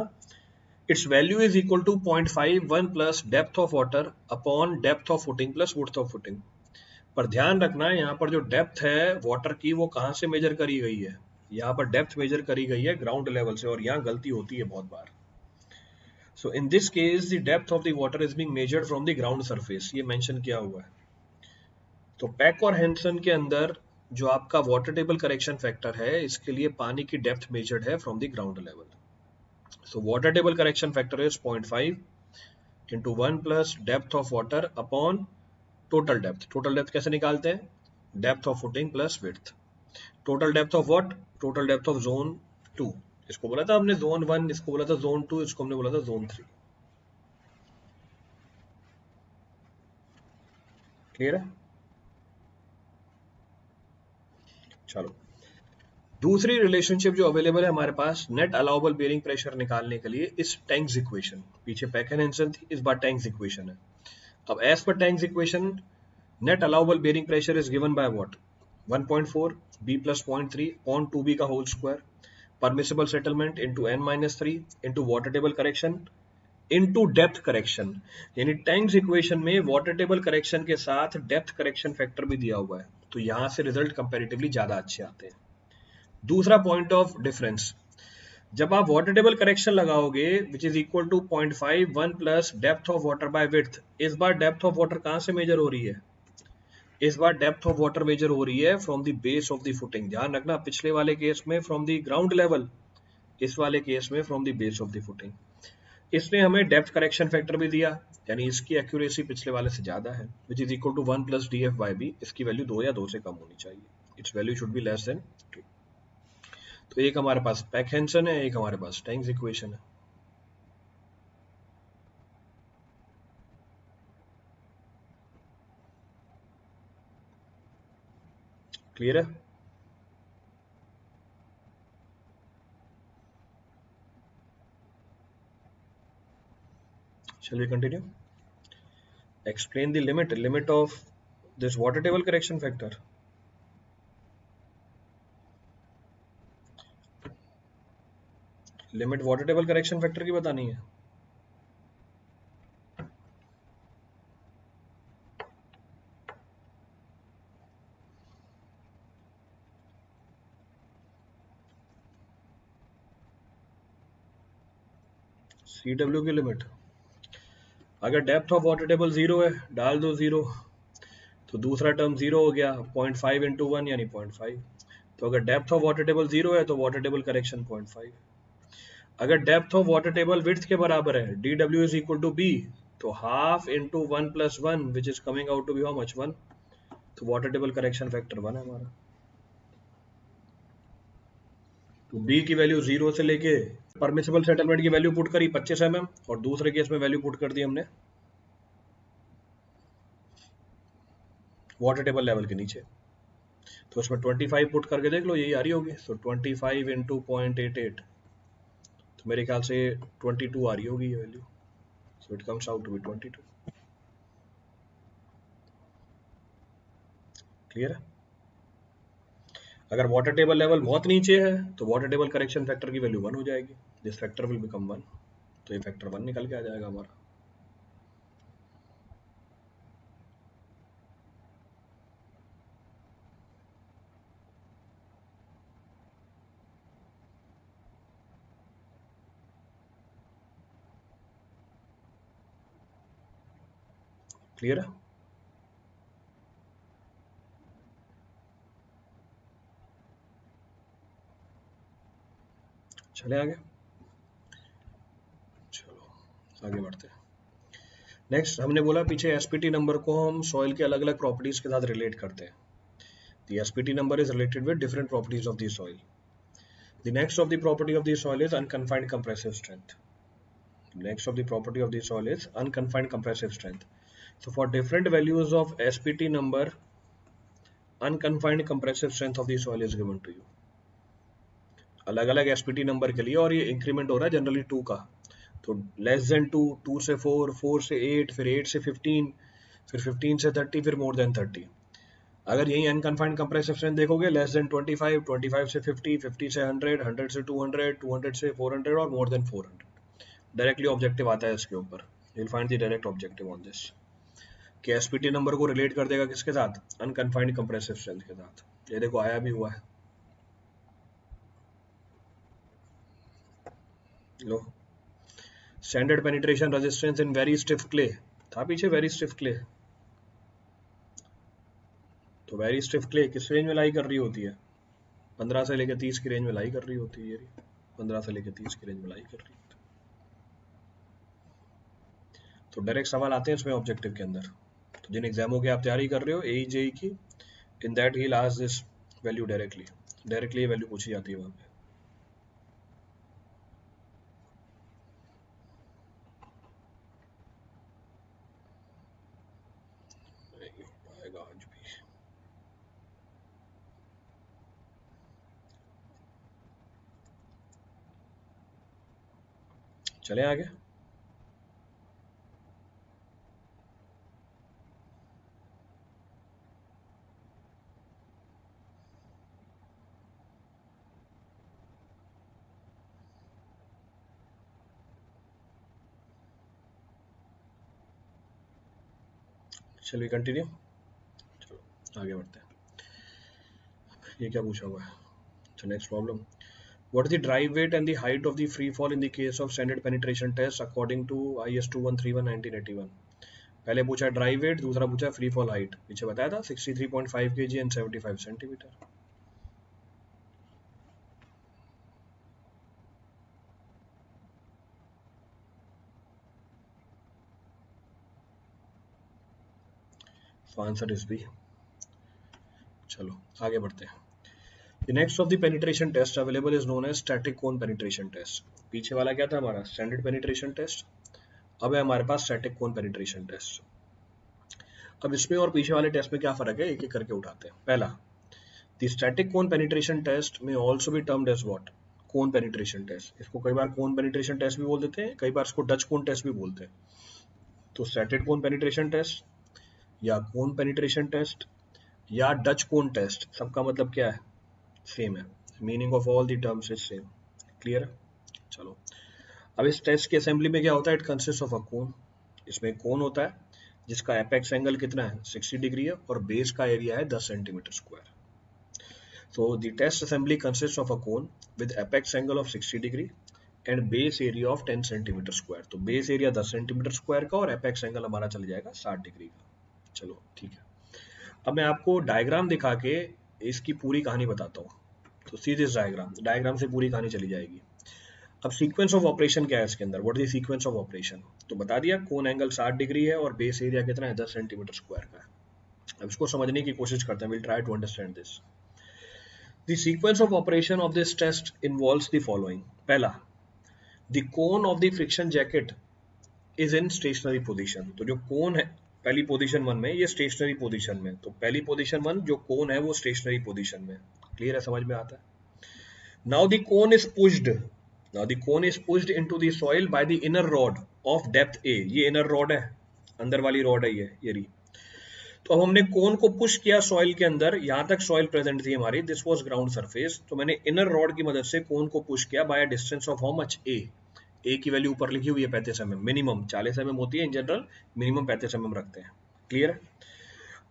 it's value is equal to 0.51 plus depth of water upon depth of footing plus width of footing. पर ध्यान रखना यहाँ पर जो डेप्थ है वाटर की, वो कहाँ से मेजर करी गई है? यहाँ पर डेप्थ मेजर करी गई है ग्राउंड लेवल से, और यहाँ गलती होती है बहुत बार. So in this case the depth of the water is being measured from the ground surface. ये मेंशन किया हुआ है. तो पैक और हेंसन के अंदर जो आपका वाटर टेबल करेक्शन फैक्टर है, इसके लिए पानी की डेप्थ मेजर्ड है from the ground level. So water table correction factor is 0.5 into 1 plus depth of water upon total depth. Total depth कैसे निकालते हैं? Depth of footing plus width. Total depth of what? Total depth of zone 2. इसको बोला था हमने जोन 1, इसको बोला था जोन 2, इसको हमने बोला था जोन 3. क्लियर है? चलो, दूसरी रिलेशनशिप जो अवेलेबल है हमारे पास नेट अलाउबल बेयरिंग प्रेशर निकालने के लिए, इस टैंक्स इक्वेशन. पीछे पैक एंड हेंसन थी, इस बार टैंक्स इक्वेशन है. अब as per Teng's equation, net allowable bearing pressure is given by what? 1.4 b plus 0.3 on 2b का whole square, permissible settlement into n-3 into water table correction into depth correction. यानी टैंक्स इक्वेशन में वाटर टेबल करेक्शन के साथ डेप्थ करेक्शन फैक्टर भी दिया हुआ है, तो यहां से रिजल्ट कंपैरेटिवली ज्यादा अच्छे आते हैं. दूसरा पॉइंट ऑफ डिफरेंस, जब आप वाटर टेबल करेक्शन लगाओगे which is equal to 0.51 plus depth of water by width, इस बार डेप्थ ऑफ वाटर कहां से मेजर हो रही है? इस बार डेप्थ ऑफ वाटर मेजर हो रही है from the base of the footing. ध्यान रखना, पिछले वाले केस में फ्रॉम द ग्राउंड लेवल, इस वाले केस में from the base of the footing. इसने हमें डेप्थ करेक्शन फैक्टर भी दिया, यानी इसकी एक्यूरेसी पिछले वाले से ज्यादा है, which is equal to 1 plus D F by B. इसकी वैल्यू 2 या 2 से कम होनी चाहिए, it's value should be less than 2। तो एक हमारे पास पैक हेंसन है, एक हमारे पास टैंक्स इक्वेशन है। क्लियर है? Shall we continue? Explain the limit of this water table correction factor. Limit water table correction factor की बतानी है। CW की लिमिट, अगर डेप्थ ऑफ वाटर टेबल 0 है, डाल दो 0, तो दूसरा टर्म 0 हो गया, 0.5 इंटू 1 यानी 0.5। तो अगर डेप्थ ऑफ वाटर टेबल 0 है तो वाटर टेबल करेक्शन 0.5। अगर depth of water table width के बराबर है, DW is equal to B, तो half into 1 plus 1 which is coming out to be how much, 1। तो वाटर टेबल करेक्शन फैक्टर 1 है हमारा। तो B की वैल्यू 0 से लेके परमिसिबल सेटलमेंट की वैल्यू पुट करी 25 mm, और दूसरे केस में वैल्यू पुट कर दी हमने वाटर टेबल लेवल के नीचे। तो उसमें 25 पुट करके देख लो, यही आ रही होगी। तो 25 इंटू 0.88, तो मेरे ख्याल से 22 आ रही होगी ये value. So it comes out to be 22। Clear है? अगर वाटर टेबल लेवल बहुत नीचे है तो वाटर टेबल करेक्शन फैक्टर की वैल्यू 1 हो जाएगी, दिस फैक्टर विल बिकम 1। तो ये फैक्टर 1 निकल के आ जाएगा हमारा। क्लियर है? चले आगे, चलो आगे बढ़ते हैं। नेक्स्ट हमने बोला पीछे एसपीटी नंबर को हम सॉइल के अलग अलग प्रॉपर्टीज के साथ रिलेट करते हैं। The SPT number is related with different properties of the soil. The next of the property of the soil is unconfined compressive strength. Next of the property of the soil is unconfined compressive strength. So for different values of SPT number, unconfined compressive strength of the soil is given to you. अलग अलग SPT नंबर के लिए, और ये इंक्रीमेंट हो रहा है जनरली 2 का। तो लेस देन 2, 2 से 4, 4 से 8, फिर 8 से 15, फिर 15 से 30, फिर मोर देन 30। अगर यही अनकन्फाइंड कंप्रेसिव स्ट्रेंथ देखोगे, लेस देन 25, 25 से 50, 50 से 100, 100 से 200, 200 से 400 और मोर देन 400। डायरेक्टली ऑब्जेक्टिव आता है इसके ऊपर, you will find the direct objective on this, कि एसपीटी नंबर को रिलेट कर देगा किसके साथ, अनकन्फाइंड कंप्रेसिव स्ट्रेंथ के साथ। ये देखो आया भी हुआ है, low standard penetration resistance in very stiff clay था पीछे, वेरी स्टिफ क्ले। तो वेरी स्टिफ क्ले किस रेंज में लाई कर रही होती है, 15 से लेकर 30 की रेंज में लाई कर रही होती है, 15 से लेकर 30 की रेंज में लाई कर रही होती है। तो डायरेक्ट सवाल आते हैं इसमें ऑब्जेक्टिव के अंदर। तो जिन एग्जामों की आप तैयारी कर रहे हो AE JEE की, in that he last this value directly ये वैल्यू पूछी जाती है वहां पे। आज भी चले आगे। Shall we continue? चलो आगे बढ़ते हैं। ये क्या पूछा हुआ है, so next problem, what is the drive weight and the height of the free fall in the case of standard penetration test according to IS 2131 1981? पहले पूछा ड्राई वेट, दूसरा पूछा फ्री फॉल हाइट, पीछे बताया था 63.5 kg and 75 centimetre. So answer is B. चलो आगे बढ़ते हैं। The next of the penetration test available is known as static cone penetration test. पीछे वाला क्या था हमारा standard penetration test, अब है हमारे पास static cone penetration test। अब इसमें और पीछे वाले टेस्ट में क्या फर्क है, एक एक करके उठाते हैं। पहला, the static cone penetration test may also be termed as what? cone penetration test। इसको कई बार cone penetration test भी बोल देते हैं, कई बार इसको Dutch cone test भी बोलते हैं। तो static cone penetration test या cone penetration test या Dutch cone test, सबका मतलब क्या है, सेम है। Meaning of all the terms is same. Clear है? चलो, अब इस टेस्ट की असेंबली में क्या होता है, इट कंसिस्ट ऑफ अ कोन। इसमें कोन होता है जिसका एपेक्स एंगल कितना है, 60 डिग्री है, और बेस का एरिया है 10 centimetre square. So the test assembly consists of a cone with apex angle of 60 degree and base area of 10 centimeter square। तो base area 10 सेंटीमीटर स्क्वायर का और apex angle हमारा चल जाएगा 60 डिग्री का। चलो ठीक है, अब मैं आपको डायग्राम दिखा के इसकी पूरी कहानी बताता हूँ। तो सी दिस डायग्राम से पूरी कहानी चली जाएगी। अब सीक्वेंस ऑफ ऑपरेशन क्या है इसके अंदर, what is the sequence of operation, तो बता दिया कोन एंगल 60 डिग्री है और बेस एरिया कितना है 10 सेंटीमीटर स्क्वायर का है। अब इसको समझने की कोशिश करते हैं, will try to understand this. The sequence of operation of this test involves the following। पहला, the cone of the friction jacket is in stationary position। तो जो कोन है पहली पोजीशन 1 में, ये स्टेशनरी पोजीशन में, तो पहली पोजीशन 1 जो कोन है वो स्टेशनरी पोजीशन में। क्लियर है, समझ में आता है। Now the cone is pushed, now the cone is pushed into the soil by the inner rod of depth A। ये inner rod है, अंदर वाली रॉड है ये रही। तो अब हमने कोन को पुश किया सॉइल के अंदर, यहां तक सॉइल प्रेजेंट थी हमारी, दिस वाज ग्राउंड सरफेस। तो मैंने इनर रॉड की मदद से कोन को पुश किया by distance of how much, A की वैल्यू ऊपर लिखी हुई है 35 mm, मिनिमम 40 mm होती है इन जनरल, मिनिमम 35 mm रखते हैं। क्लियर है?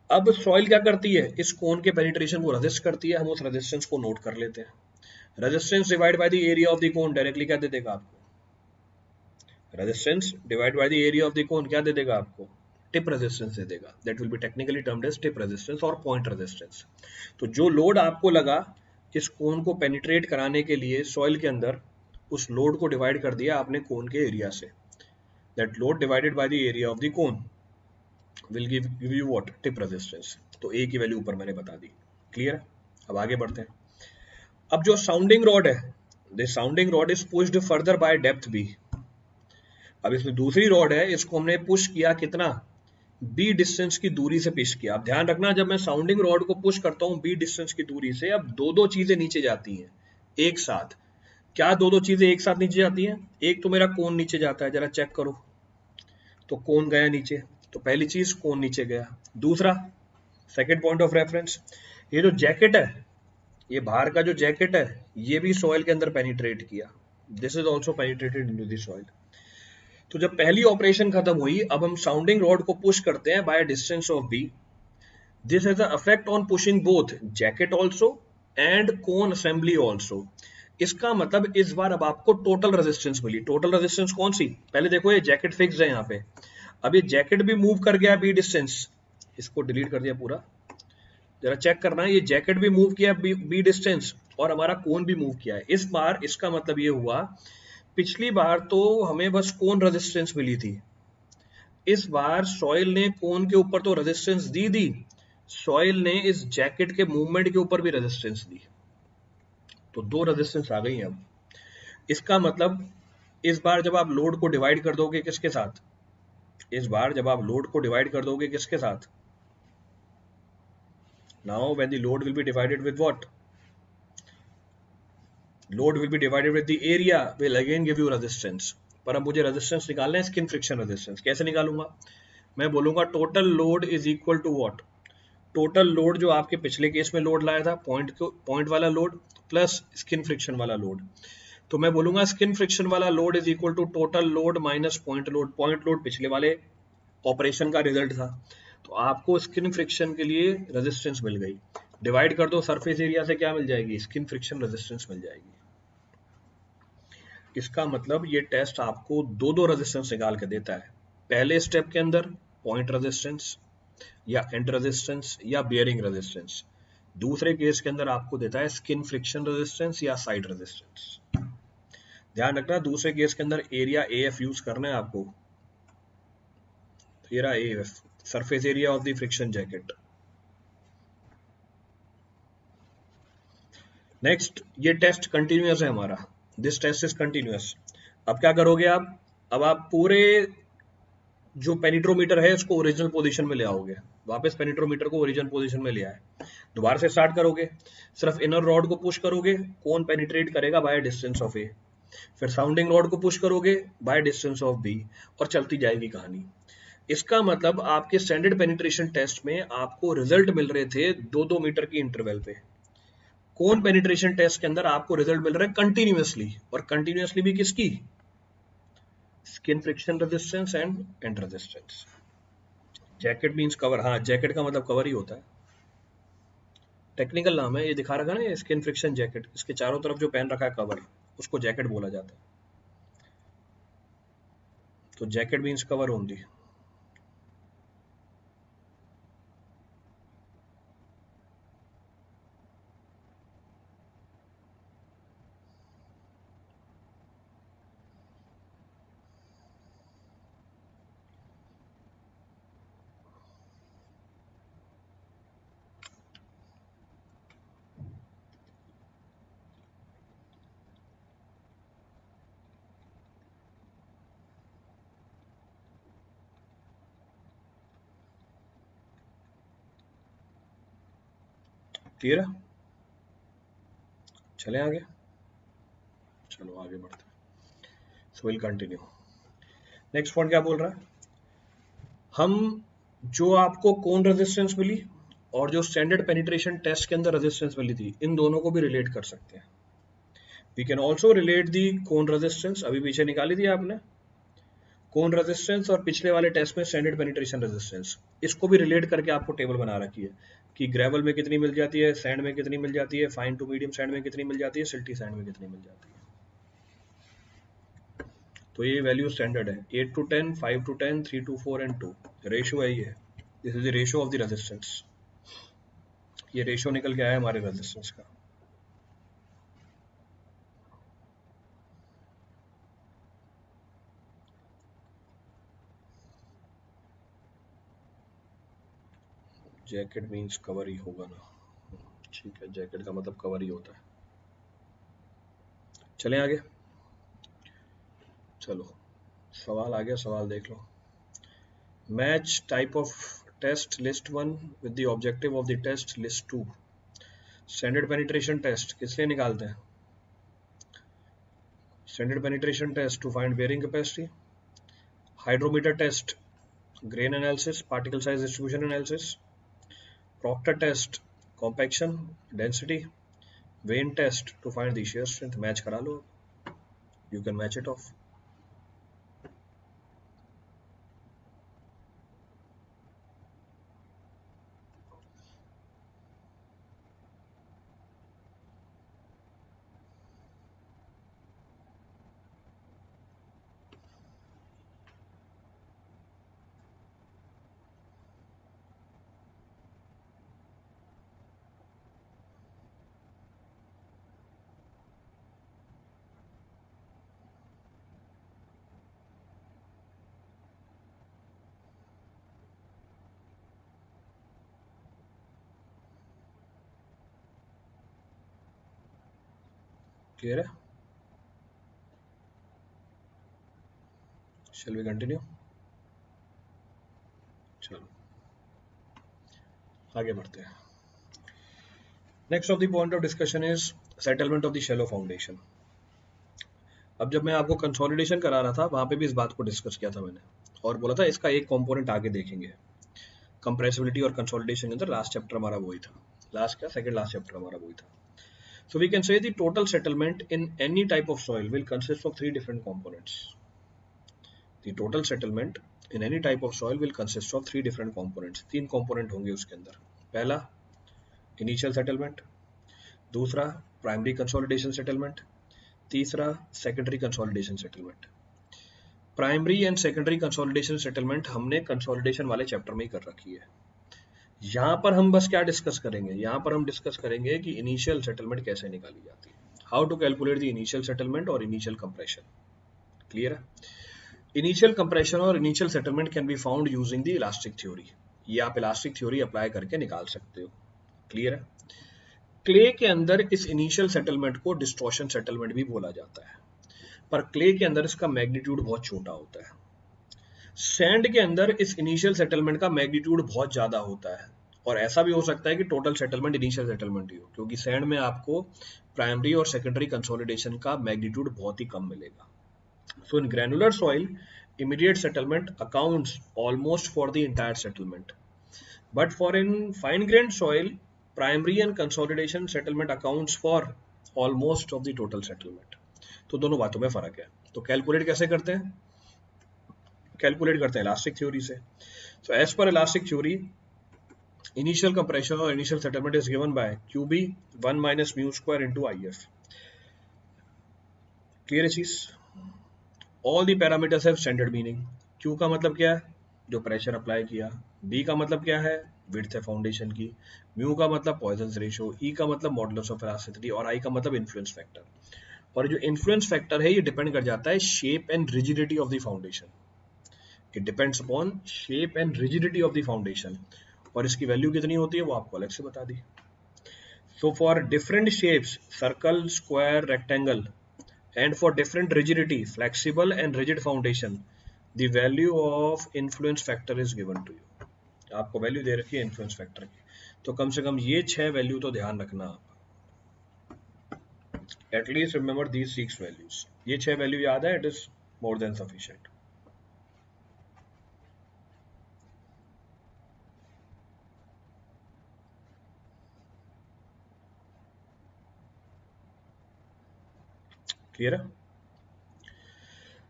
अब सॉइल क्या करती है, इस कोन के पेनिट्रेशन को रेजिस्ट करती है, हम उस रेजिस्टेंस को नोट कर लेते हैं। Resistance divide by the area of the cone directly क्या दे देगा आपको, resistance divide by the area of the cone क्या दे देगा आपको, टिप रेजिस्टेंस दे देगा। That will be technically termed as tip resistance और पॉइंट रेजिस्टेंस। तो जो लोड आपको लगा इस कोन को पेनिट्रेट कराने के लिए सॉइल के अंदर, उस लोड को डिवाइड कर दिया आपने कोन के एरिया से। That load divided by the area of the cone will give you what, tip resistance. तो ए की वैल्यू ऊपर मैंने बता दी। क्लियर है? अब आगे बढ़ते हैं। अब जो साउंडिंग रॉड है, this sounding rod is pushed further by depth B. अब इसमें दूसरी रॉड है, इसको हमने पुश किया कितना, बी डिस्टेंस की दूरी से पुश किया। अब ध्यान रखना, जब मैं साउंडिंग रॉड को पुश करता हूं बी डिस्टेंस की दूरी से, अब दो चीजें नीचे जाती हैं एक साथ। क्या दो चीजें एक साथ नीचे जाती हैं, एक तो मेरा कोन नीचे जाता है, जरा चेक करो, तो कोन गया नीचे, तो पहली चीज कोन नीचे गया। दूसरा, सेकेंड पॉइंट ऑफ रेफरेंस, ये जो जैकेट है, ये बाहर का जो जैकेट है, ये भी सॉइल के अंदर पेनिट्रेट किया, this is also penetrated into the soil. तो जब पहली ऑपरेशन खत्म हुई, अब हम साउंडिंग रॉड को पुश करते हैं by distance of B. This has a effect on pushing both jacket also and cone assembly also. इसका मतलब इस बार अब आपको टोटल रेजिस्टेंस मिली। टोटल रेजिस्टेंस कौन सी, पहले देखो ये जैकेट फिक्स है यहाँ पे, अब ये जैकेट भी मूव कर गया बी डिस्टेंस, इसको डिलीट कर दिया पूरा, जरा चेक करना है, ये जैकेट भी मूव किया बी डिस्टेंस और हमारा कोन भी मूव किया है। इस बार इसका मतलब ये हुआ, पिछली बार तो हमें बस कोन रेजिस्टेंस मिली थी, इस बार सॉइल ने कोन के ऊपर तो रेजिस्टेंस दी, सॉइल ने इस जैकेट के मूवमेंट के ऊपर भी रेजिस्टेंस दी, तो दो रेजिस्टेंस आ गई। अब इसका मतलब इस बार जब आप लोड को डिवाइड कर दोगे किसके साथ, इस बार जब आप लोड को डिवाइड कर दोगे किसके साथ, now when the load will be divided with what, load will be divided with the area will again give you resistance. पर अब मुझे रेजिस्टेंस निकालना है, स्किन फ्रिक्शन रेजिस्टेंस। कैसे निकालूंगा, मैं बोलूंगा total load is equal to what, total load जो आपके पिछले केस में लोड लाया था, पॉइंट वाला लोड प्लस स्किन फ्रिक्शन वाला लोड। तो मैं बोलूंगा स्किन फ्रिक्शन वाला load is equal to total load minus point load. Point load पिछले वाले ऑपरेशन का रिजल्ट था, तो आपको स्किन फ्रिक्शन के लिए रेजिस्टेंस मिल गई। डिवाइड कर दो सरफेस एरिया से, क्या मिल जाएगी, स्किन फ्रिक्शन रेजिस्टेंस मिल जाएगी। इसका मतलब ये टेस्ट आपको दो रेजिस्टेंस निकाल के देता है। पहले स्टेप के अंदर पॉइंट रेजिस्टेंस या एंड रेजिस्टेंस या बियरिंग रेजिस्टेंस। दूसरे केस के अंदर आपको देता है स्किन फ्रिक्शन रेजिस्टेंस या साइड रेजिस्टेंस। ध्यान रखना, दूसरे केस के अंदर एरिया एएफ यूज करना है आपको। तो ये रहा AF, surface area of the friction jacket. Next, ये टेस्ट कंटिन्यूअस है हमारा, दिस टेस्ट इज कंटिन्यूअस। अब क्या करोगे आप, अब आप पूरे जो पेनिट्रोमीटर है इसको ओरिजिनल पोजीशन में ले आओगे, वापस पेनिट्रोमीटर को ओरिजिनल पोजीशन में ले आए, दोबारा से स्टार्ट करोगे, सिर्फ इनर रॉड को पुश करोगे, कौन पेनिट्रेट करेगा बाय डिस्टेंस ऑफ ए, फिर साउंडिंग रॉड को पुश करोगे बाय डिस्टेंस ऑफ बी, और चलती जाएगी कहानी। इसका मतलब आपके स्टैंडर्ड पेनिट्रेशन टेस्ट में आपको रिजल्ट मिल रहे थे 2-2 मीटर की इंटरवल पे। कौन पेनिट्रेशन टेस्ट के अंदर आपको रिजल्ट मिल रहा है कंटिन्यूअसली, और कंटिन्यूअसली भी किसकी, skin friction resistance and and resistance. Jacket means cover, हाँ जैकेट का मतलब कवर ही होता है, टेक्निकल नाम है, ये दिखा रखा ना, स्किन फ्रिक्शन जैकेट, इसके चारों तरफ जो पहन रखा है कवर, उसको जैकेट बोला जाता है। तो jacket means cover only. Clear है, चले आगे, चलो आगे बढ़ते हैं। So will continue. Next point क्या बोल रहा है, हम जो आपको कोन रेजिस्टेंस मिली और जो स्टैंडर्ड पेनिट्रेशन टेस्ट के अंदर रेजिस्टेंस मिली थी, इन दोनों को भी रिलेट कर सकते हैं। We can also relate the cone resistance, अभी पीछे निकाली थी आपने कोन रेजिस्टेंस, और पिछले वाले टेस्ट में स्टैंडर्ड पेनिट्रेशन रेजिस्टेंस, इसको भी रिलेट करके आपको टेबल बना रखी है कि ग्रेवल में कितनी मिल जाती है, सैंड में कितनी मिल जाती है, फाइन टू मीडियम सैंड में कितनी मिल जाती है, सिल्टी सैंड में कितनी मिल जाती है। तो ये वैल्यू स्टैंडर्ड है, 8 to 10, 5 to 10, 3 to 4 and 2, ratio है ये, this is the ratio of the resistance. ये रेशियो निकल के आया हमारे रेजिस्टेंस का। जैकेट मींस कवर ही होगा ना, ठीक है, जैकेट का मतलब कवर ही होता है। चलें आगे, चलो सवाल आ गया, सवाल देख लो। Match type of test list 1 with the objective of the test list 2। Standard penetration test किस लिए निकालते हैं, standard penetration test to find bearing capacity, hydrometer test grain analysis, particle size distribution analysis, Proctor test compaction density, vane test to find the shear strength। Match करा लो, you can match it off. Clear है, शैल वी कंटिन्यू। चलो आगे बढ़ते हैं। Next of the point of discussion is settlement of the shallow foundation. अब जब मैं आपको कंसोलिडेशन करा रहा था, वहां पे भी इस बात को डिस्कस किया था मैंने, और बोला था इसका एक कंपोनेंट आगे देखेंगे, कंप्रेसिबिलिटी और कंसोलिडेशन के अंदर लास्ट चैप्टर हमारा वही था, लास्ट क्या सेकंड लास्ट चैप्टर हमारा वही था। So we can say the total settlement in any type of soil will consist of 3 different components. The total settlement in any type of soil will consist of 3 different components. 3 component होंगे उसके अंदर। पहला initial settlement, दूसरा primary consolidation settlement, तीसरा secondary consolidation settlement। Primary and secondary consolidation settlement हमने कंसोलिडेशन वाले चैप्टर में ही कर रखी है। यहाँ पर हम बस क्या डिस्कस करेंगे, यहाँ पर हम डिस्कस करेंगे कि इनिशियल सेटलमेंट कैसे निकाली जाती है, how to calculate the initial settlement और इनिशियल कंप्रेशन। क्लियर है? इनिशियल कंप्रेशन और initial settlement can be found using the elastic theory. ये आप इलास्टिक थ्योरी अप्लाई करके निकाल सकते हो। क्लियर है? क्ले के अंदर इस इनिशियल सेटलमेंट को डिस्टॉर्शन सेटलमेंट भी बोला जाता है, पर क्ले के अंदर इसका मैग्नीट्यूड बहुत छोटा होता है। सैंड के अंदर इस इनिशियल सेटलमेंट का मैग्नीट्यूड बहुत ज्यादा होता है, और ऐसा भी हो सकता है कि टोटल सेटलमेंट इनिशियल सेटलमेंट ही हो, क्योंकि सैंड में आपको प्राइमरी और सेकेंडरी कंसोलिडेशन का मैग्नीट्यूड बहुत ही कम मिलेगा। So in granular soil immediate settlement accounts almost for the entire settlement, but for in fine grained soil primary and consolidation settlement accounts for almost of the total settlement। तो दोनों बातों में फर्क है। तो कैलकुलेट कैसे करते हैं? कैलकुलेट करते हैं इलास्टिक थ्योरी से। So as per elastic theory initial compression और initial settlement is given by QB 1 minus mu square into IF। Clear है चीज? All the parameters have standard meaning. Q का मतलब क्या है? जो प्रेशर अप्लाई किया। B का मतलब क्या है? विड्थ है फाउंडेशन की। म्यू का मतलब पॉइजन्स रेशियो। E का मतलब मॉडुलस ऑफ इलास्टिसिटी, और I का मतलब इन्फ्लुएंस फैक्टर। और जो इन्फ्लुएंस फैक्टर है ये डिपेंड कर जाता है shape and rigidity of the foundation. It depends upon shape and rigidity of the foundation, और इसकी वैल्यू कितनी होती है वो आपको अलग से बता दी। So for different shapes, circle, square, rectangle, and for different rigidity, flexible and rigid foundation, the value of influence factor is given to you। आपको वैल्यू दे रखी है इन्फ्लुएंस फैक्टर की, तो कम से कम ये 6 वैल्यू तो ध्यान रखना आप। At least remember these 6 values. ये 6 वैल्यू याद है, it is more than sufficient. Clear है?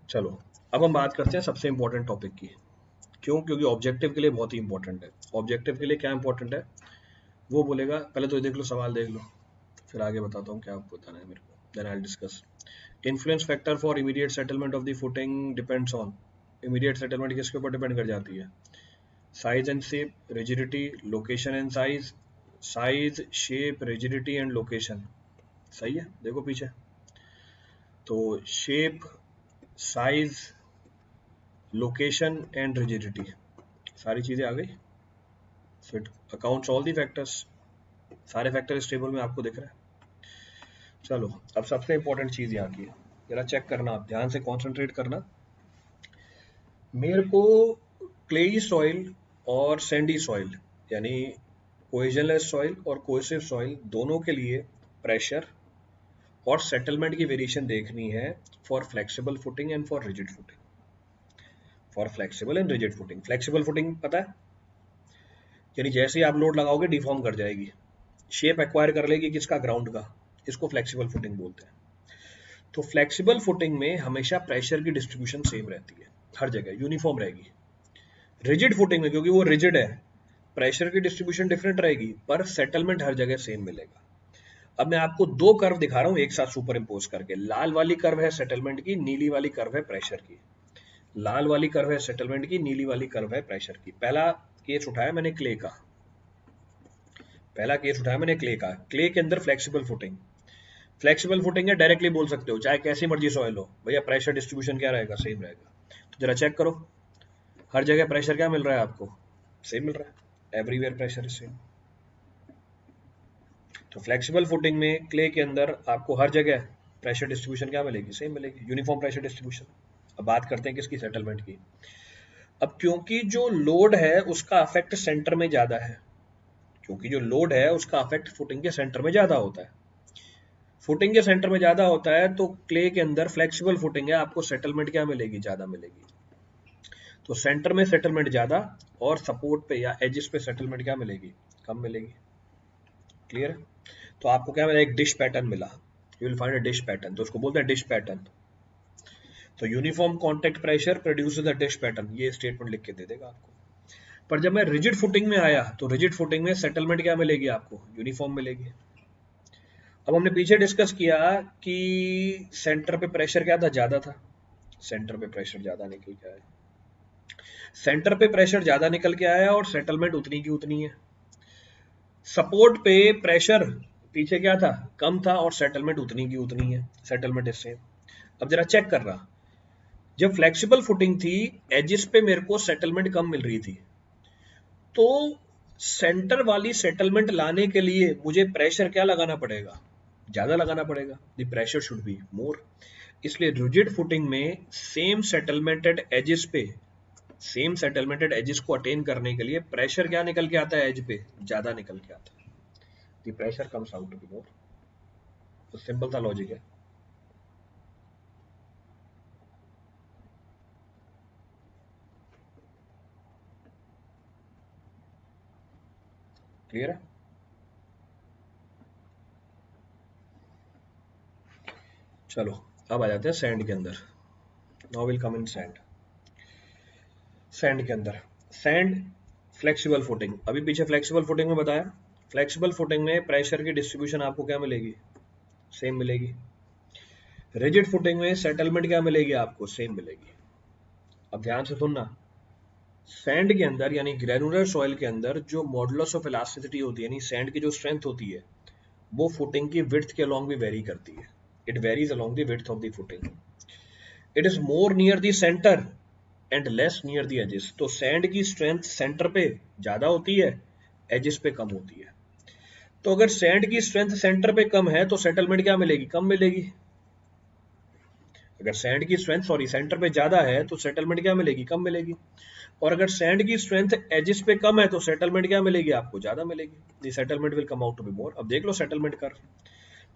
चलो अब हम बात करते हैं सबसे इंपॉर्टेंट टॉपिक की। क्यों? क्योंकि ऑब्जेक्टिव के लिए बहुत ही इंपॉर्टेंट है। ऑब्जेक्टिव के लिए क्या इंपॉर्टेंट है वो बोलेगा, पहले तो देख लो, सवाल देख लो, फिर आगे बताता हूँ क्या आपको बताना है मेरे को, then I will discuss. Influence factor for immediate settlement of the footing depends on. Immediate settlement किसके ऊपर डिपेंड कर जाती है? Size and shape, rigidity, location and size. Size, shape, rigidity and location. सही है? देखो पीछे, तो shape, size, location and rigidity, सारी चीजें आ गई। So it accounts all the factors. सारे फैक्टर इस टेबल में आपको दिख रहा है। चलो अब सबसे इंपॉर्टेंट चीज यहाँ की है, जरा चेक करना, आप ध्यान से कॉन्सेंट्रेट करना। मेरे को क्लेई सॉइल और सैंडी सॉइल, यानी कोहेजनलेस सॉइल और कोहेसिव सॉइल, दोनों के लिए प्रेशर और सेटलमेंट की वेरिएशन देखनी है for flexible footing and for rigid footing. For flexible and rigid footing, flexible footing पता है, यानी जैसे ही आप लोड लगाओगे डिफॉर्म कर जाएगी, शेप एक्वायर कर लेगी किसका? ग्राउंड का। इसको फ्लेक्सिबल फुटिंग बोलते हैं। तो फ्लेक्सिबल फुटिंग में हमेशा प्रेशर की डिस्ट्रीब्यूशन सेम रहती है, हर जगह यूनिफॉर्म रहेगी। रिजिड फुटिंग में क्योंकि वो रिजिड है, प्रेशर की डिस्ट्रीब्यूशन डिफरेंट रहेगी, पर सेटलमेंट हर जगह सेम मिलेगा। अब मैं आपको दो कर्व दिखा रहा हूं एक साथ सुपर इम्पोज करके। लाल वाली कर्व है सेटलमेंट की, नीली वाली कर्व है प्रेशर की। लाल वाली कर्व है सेटलमेंट की, नीली वाली कर्व है प्रेशर की। पहला केस उठाया मैंने क्ले का, क्ले के अंदर फ्लेक्सिबल फुटिंग। फ्लेक्सिबल फुटिंग है, डायरेक्टली बोल सकते हो, चाहे कैसी मर्जी सॉइल हो भैया, प्रेशर डिस्ट्रीब्यूशन क्या रहेगा? सेम रहेगा। तो जरा चेक करो, हर जगह प्रेशर क्या मिल रहा है आपको? सेम मिल रहा है, एवरीवेयर प्रेशर इज सेम। तो फ्लेक्सिबल फुटिंग में क्ले के अंदर आपको हर जगह प्रेशर डिस्ट्रीब्यूशन क्या मिलेगी? सेम मिलेगी, यूनिफॉर्म प्रेशर डिस्ट्रीब्यूशन। अब बात करते हैं किसकी? सेटलमेंट की। अब क्योंकि जो लोड है उसका अफेक्ट सेंटर में ज्यादा है, क्योंकि जो लोड है उसका अफेक्ट फुटिंग के सेंटर में ज्यादा होता है, फुटिंग के सेंटर में ज्यादा होता है, तो क्ले के अंदर फ्लेक्सिबल फुटिंग है, आपको सेटलमेंट क्या मिलेगी? ज्यादा मिलेगी। तो सेंटर में सेटलमेंट ज्यादा, और सपोर्ट पे या एजिस पे सेटलमेंट क्या मिलेगी? कम मिलेगी। क्लियर है? तो आपको क्या मिला? एक डिश पैटर्न मिला, you will find a dish pattern, तो उसको बोलते हैं डिश पैटर्न। तो यूनिफॉर्म कांटेक्ट प्रेशर प्रोड्यूसेस अ डिश पैटर्न, ये स्टेटमेंट लिख के दे देगा आपको। पर जब मैं रिजिड फुटिंग में आया, तो रिजिड फुटिंग में सेटलमेंट क्या मिलेगी आपको? यूनिफॉर्म मिलेगी। अब हमने पीछे डिस्कस किया कि सेंटर पे प्रेशर क्या था? ज्यादा था, सेंटर पे प्रेशर ज्यादा निकल के आया, सेंटर पे प्रेशर ज्यादा निकल के आया और सेटलमेंट उतनी की उतनी है। सपोर्ट पे प्रेशर पीछे क्या था, कम था, और सेटलमेंट उतनी की उतनी है, सेटलमेंट इज सेम। अब जरा चेक कर रहा, जब फ्लेक्सिबल फुटिंग थी एजिस पे मेरे को सेटलमेंट कम मिल रही थी, तो सेंटर वाली सेटलमेंट लाने के लिए मुझे प्रेशर क्या लगाना पड़ेगा, ज्यादा लगाना पड़ेगा, the pressure should be more. इसलिए रिजिड फुटिंग में सेम सेटलमेंटेड एजिस पे, सेम सेटलमेंटेड एजिस को अटेन करने के लिए प्रेशर क्या निकल के आता है, एज पे ज्यादा निकल के आता है, the pressure comes out to be more. तो सिंपल सा लॉजिक है। क्लियर है? चलो अब आ जाते हैं सैंड के अंदर। Now will come in sand. Sand के अंदर सैंड फ्लेक्सिबल फुटिंग, अभी पीछे फ्लेक्सिबल फुटिंग में बताया, फ्लेक्सिबल फुटिंग में प्रेशर की डिस्ट्रीब्यूशन आपको क्या मिलेगी, सेम मिलेगी। रिजिड फुटिंग में सेटलमेंट क्या मिलेगी आपको, सेम मिलेगी। अब ध्यान से सुनना, सैंड के अंदर यानी ग्रेनुलर सॉइल के अंदर जो मॉडुलस ऑफ इलास्टिसिटी होती है, यानी सैंड की जो स्ट्रेंथ होती है, वो फुटिंग की विड्थ के अलोंग भी वेरी करती है। It varies along the width of the footing. It is more near the centre and less near the edges. तो सैंड की स्ट्रेंथ सेंटर पे ज्यादा होती है, एजेस पे कम होती है। तो अगर सैंड की स्ट्रेंथ सेंटर पे कम है तो सेटलमेंट क्या मिलेगी, कम मिलेगी। अगर सैंड की स्ट्रेंथ सेंटर पे ज्यादा है तो सेटलमेंट क्या मिलेगी, कम मिलेगी। और अगर सैंड की स्ट्रेंथ एजिस पे कम है तो सेटलमेंट क्या मिलेगी आपको, ज्यादा मिलेगी। The settlement will come out to be more. अब देख लो सेटलमेंट कर,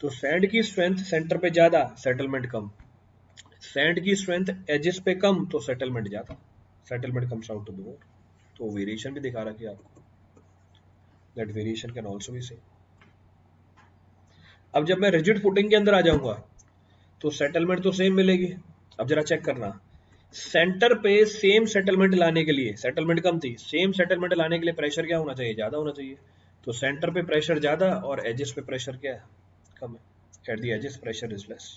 तो सैंड की स्ट्रेंथ सेंटर पे ज्यादा, सेटलमेंट कम। सैंड की स्ट्रेंथ एजिस पे कम तो सेटलमेंट ज्यादा, settlement comes out to be more. तो वेरिएशन भी दिखा रखी है आपको, that variation can also be same. अब जब मैं रिजिड फुटिंग के अंदर आ जाऊंगा तो सेटलमेंट तो सेम मिलेगी। अब जरा चेक करना, सेंटर पे सेम सेटलमेंट लाने के लिए, सेटलमेंट कम थी, सेम सेटलमेंट लाने के लिए प्रेशर क्या होना चाहिए, ज्यादा होना चाहिए। तो सेंटर पे प्रेशर ज्यादा और एजेस पे प्रेशर क्या है, कम है। At the edges pressure is less.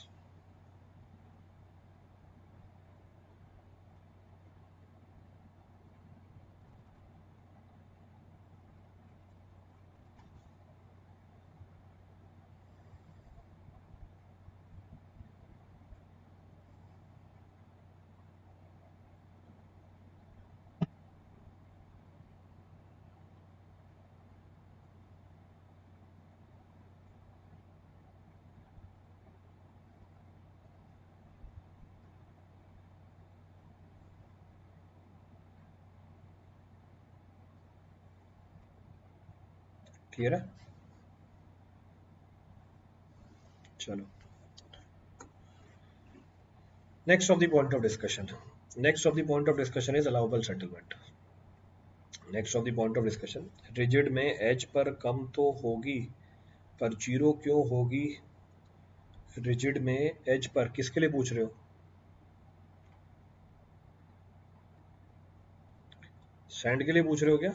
Clear है? चलो next of the point of discussion, next of the point of discussion is allowable settlement. Next of the point of discussion, rigid में एज पर कम तो होगी पर जीरो क्यों होगी। रिजिड में एज पर किसके लिए पूछ रहे हो, सैंड के लिए पूछ रहे हो क्या?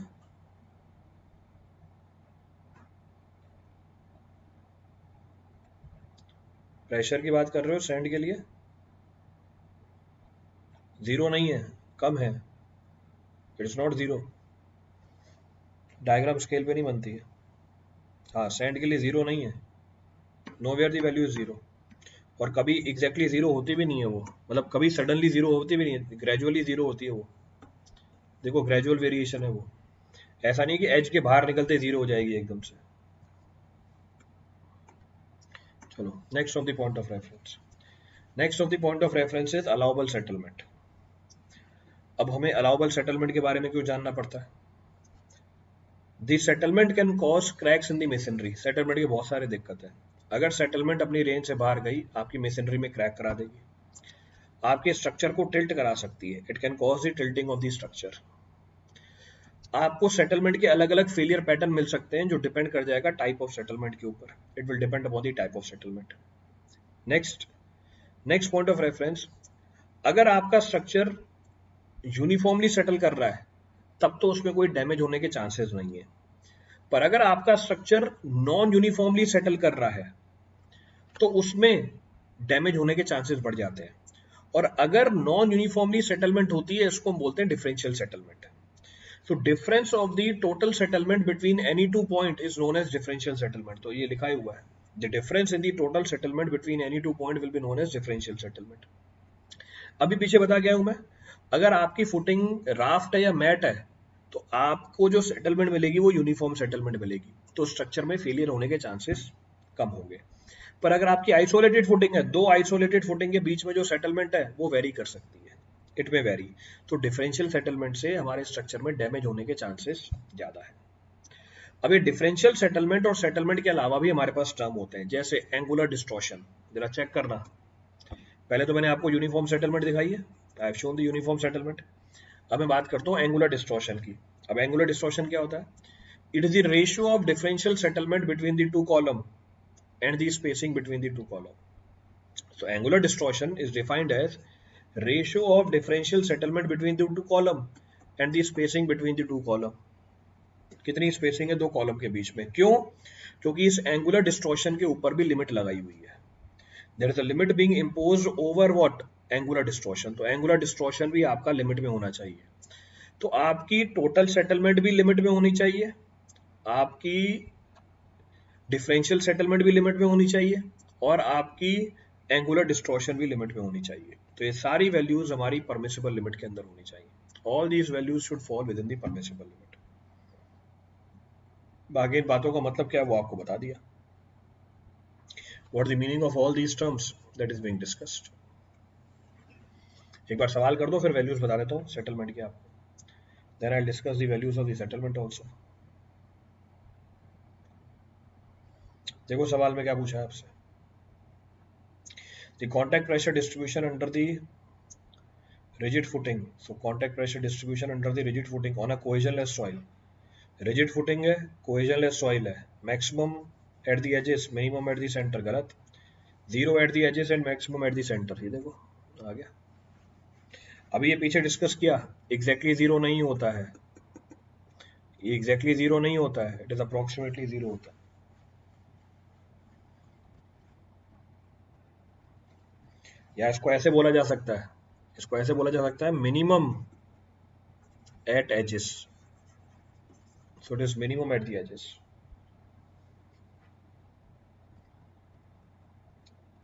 प्रेशर की बात कर रहे हो सैंड के लिए? जीरो नहीं है, कम है, it's not zero. Diagram scale पे नहीं बनती है। हाँ सैंड के लिए जीरो नहीं है, nowhere the value is zero. और कभी एग्जैक्टली जीरो होती भी नहीं है वो, मतलब कभी सडनली जीरो होती भी नहीं है, ग्रेजुअली जीरो होती है वो। देखो ग्रेजुअल वेरिएशन है वो, ऐसा नहीं कि एज के बाहर निकलते जीरो हो जाएगी एकदम से। चलो next of the point of reference, next of the point of reference is allowable settlement. अब हमें अलाउबल सेटलमेंट के बारे में क्यों जानना पड़ता है? The settlement can cause cracks in the masonry. Settlement की बहुत सारी दिक्कत है। अगर सेटलमेंट अपनी रेंज से बाहर गई, आपकी मेसनरी में क्रैक करा देगी, आपके स्ट्रक्चर को टिल्ट करा सकती है। It can cause the tilting of the structure. आपको सेटलमेंट के अलग अलग फेलियर पैटर्न मिल सकते हैं जो डिपेंड कर जाएगा टाइप ऑफ सेटलमेंट के ऊपर। It will depend upon the type of settlement. Next, next point of reference, अगर आपका स्ट्रक्चर यूनिफॉर्मली सेटल कर रहा है तब तो उसमें कोई डैमेज होने के चांसेस नहीं है। पर अगर आपका स्ट्रक्चर नॉन यूनिफॉर्मली सेटल कर रहा है तो उसमें डैमेज होने के चांसेस बढ़ जाते हैं। और अगर नॉन यूनिफॉर्मली सेटलमेंट होती है इसको हम बोलते हैं differential settlement. So difference of the total settlement between any two point is known as differential settlement। तो ये लिखा ही हुआ है, the difference in the total settlement between any two point will be known as differential settlement। अभी पीछे बता गया हूं मैं, अगर आपकी फुटिंग राफ्ट है या मैट है तो आपको जो सेटलमेंट मिलेगी वो यूनिफॉर्म सेटलमेंट मिलेगी, तो स्ट्रक्चर में फेलियर होने के चांसेस कम होंगे। पर अगर आपकी आइसोलेटेड फुटिंग है, दो आइसोलेटेड फुटिंग के बीच में जो सेटलमेंट है वो वेरी कर सकती है, इट में वेरी। तो डिफरेंशियल सेटलमेंट से हमारे स्ट्रक्चर में डैमेज होने के चांसेस ज्यादा है। अब ये डिफरेंशियल सेटलमेंट और सेटलमेंट के अलावा भी हमारे पास टर्म होते हैं, जैसे एंगुलर डिस्टॉर्शन। जरा चेक करना, पहले तो मैंने आपको यूनिफॉर्म सेटलमेंट दिखाई है, I have shown the uniform settlement. अब मैं बात करता हूँ एंगुलर डिस्टॉर्शन की। अब एंगुलर डिस्टॉर्शन क्या होता है? It is the ratio of differential settlement between the two column and the spacing between the two column. So angular distortion is defined as ratio of differential settlement between the two column and the spacing between the two column। कितनी स्पेसिंग है दो कॉलम के बीच में? क्यों? क्योंकि इस एंगुलर डिस्टॉर्शन के ऊपर भी लिमिट लगाई हुई है। There is a limit being imposed over what? Angular distortion. तो एंगुलर डिस्टॉर्शन भी आपका लिमिट में होना चाहिए। तो आपकी टोटल सेटलमेंट भी लिमिट में होनी चाहिए, आपकी डिफरेंशियल सेटलमेंट भी लिमिट में होनी चाहिए, और आपकी एंगुलर डिस्टॉर्शन भी लिमिट में होनी चाहिए। तो ये सारी वैल्यूज हमारी परमिसिबल लिमिट के अंदर होनी चाहिए। All these values should fall with in the permissible limit. बाकी इन बातों का मतलब क्या है वो आपको बता दिया। What the meaning of all these terms that is being discussed. एक बार सवाल कर दो, फिर वैल्यूज बता देता हूँ सेटलमेंट के आपको, then I will discuss the values of the settlement also. देखो सवाल में क्या पूछा है आपसे, the contact pressure distribution under the rigid footing। So contact pressure distribution under the rigid footing on a cohesionless soil। rigid footing है, cohesionless soil है, maximum at the edges, minimum at the center। गलत, zero at the edges and maximum at the center। ये देखो आ गया। अभी ये पीछे डिस्कस किया, एग्जैक्टली जीरो नहीं होता है, ये एग्जैक्टली जीरो नहीं होता है, इट इज अप्रोक्सीमेटली जीरो होता है। या इसको ऐसे बोला जा सकता है, इसको ऐसे बोला जा सकता है, minimum at edges. So it is minimum at the edges.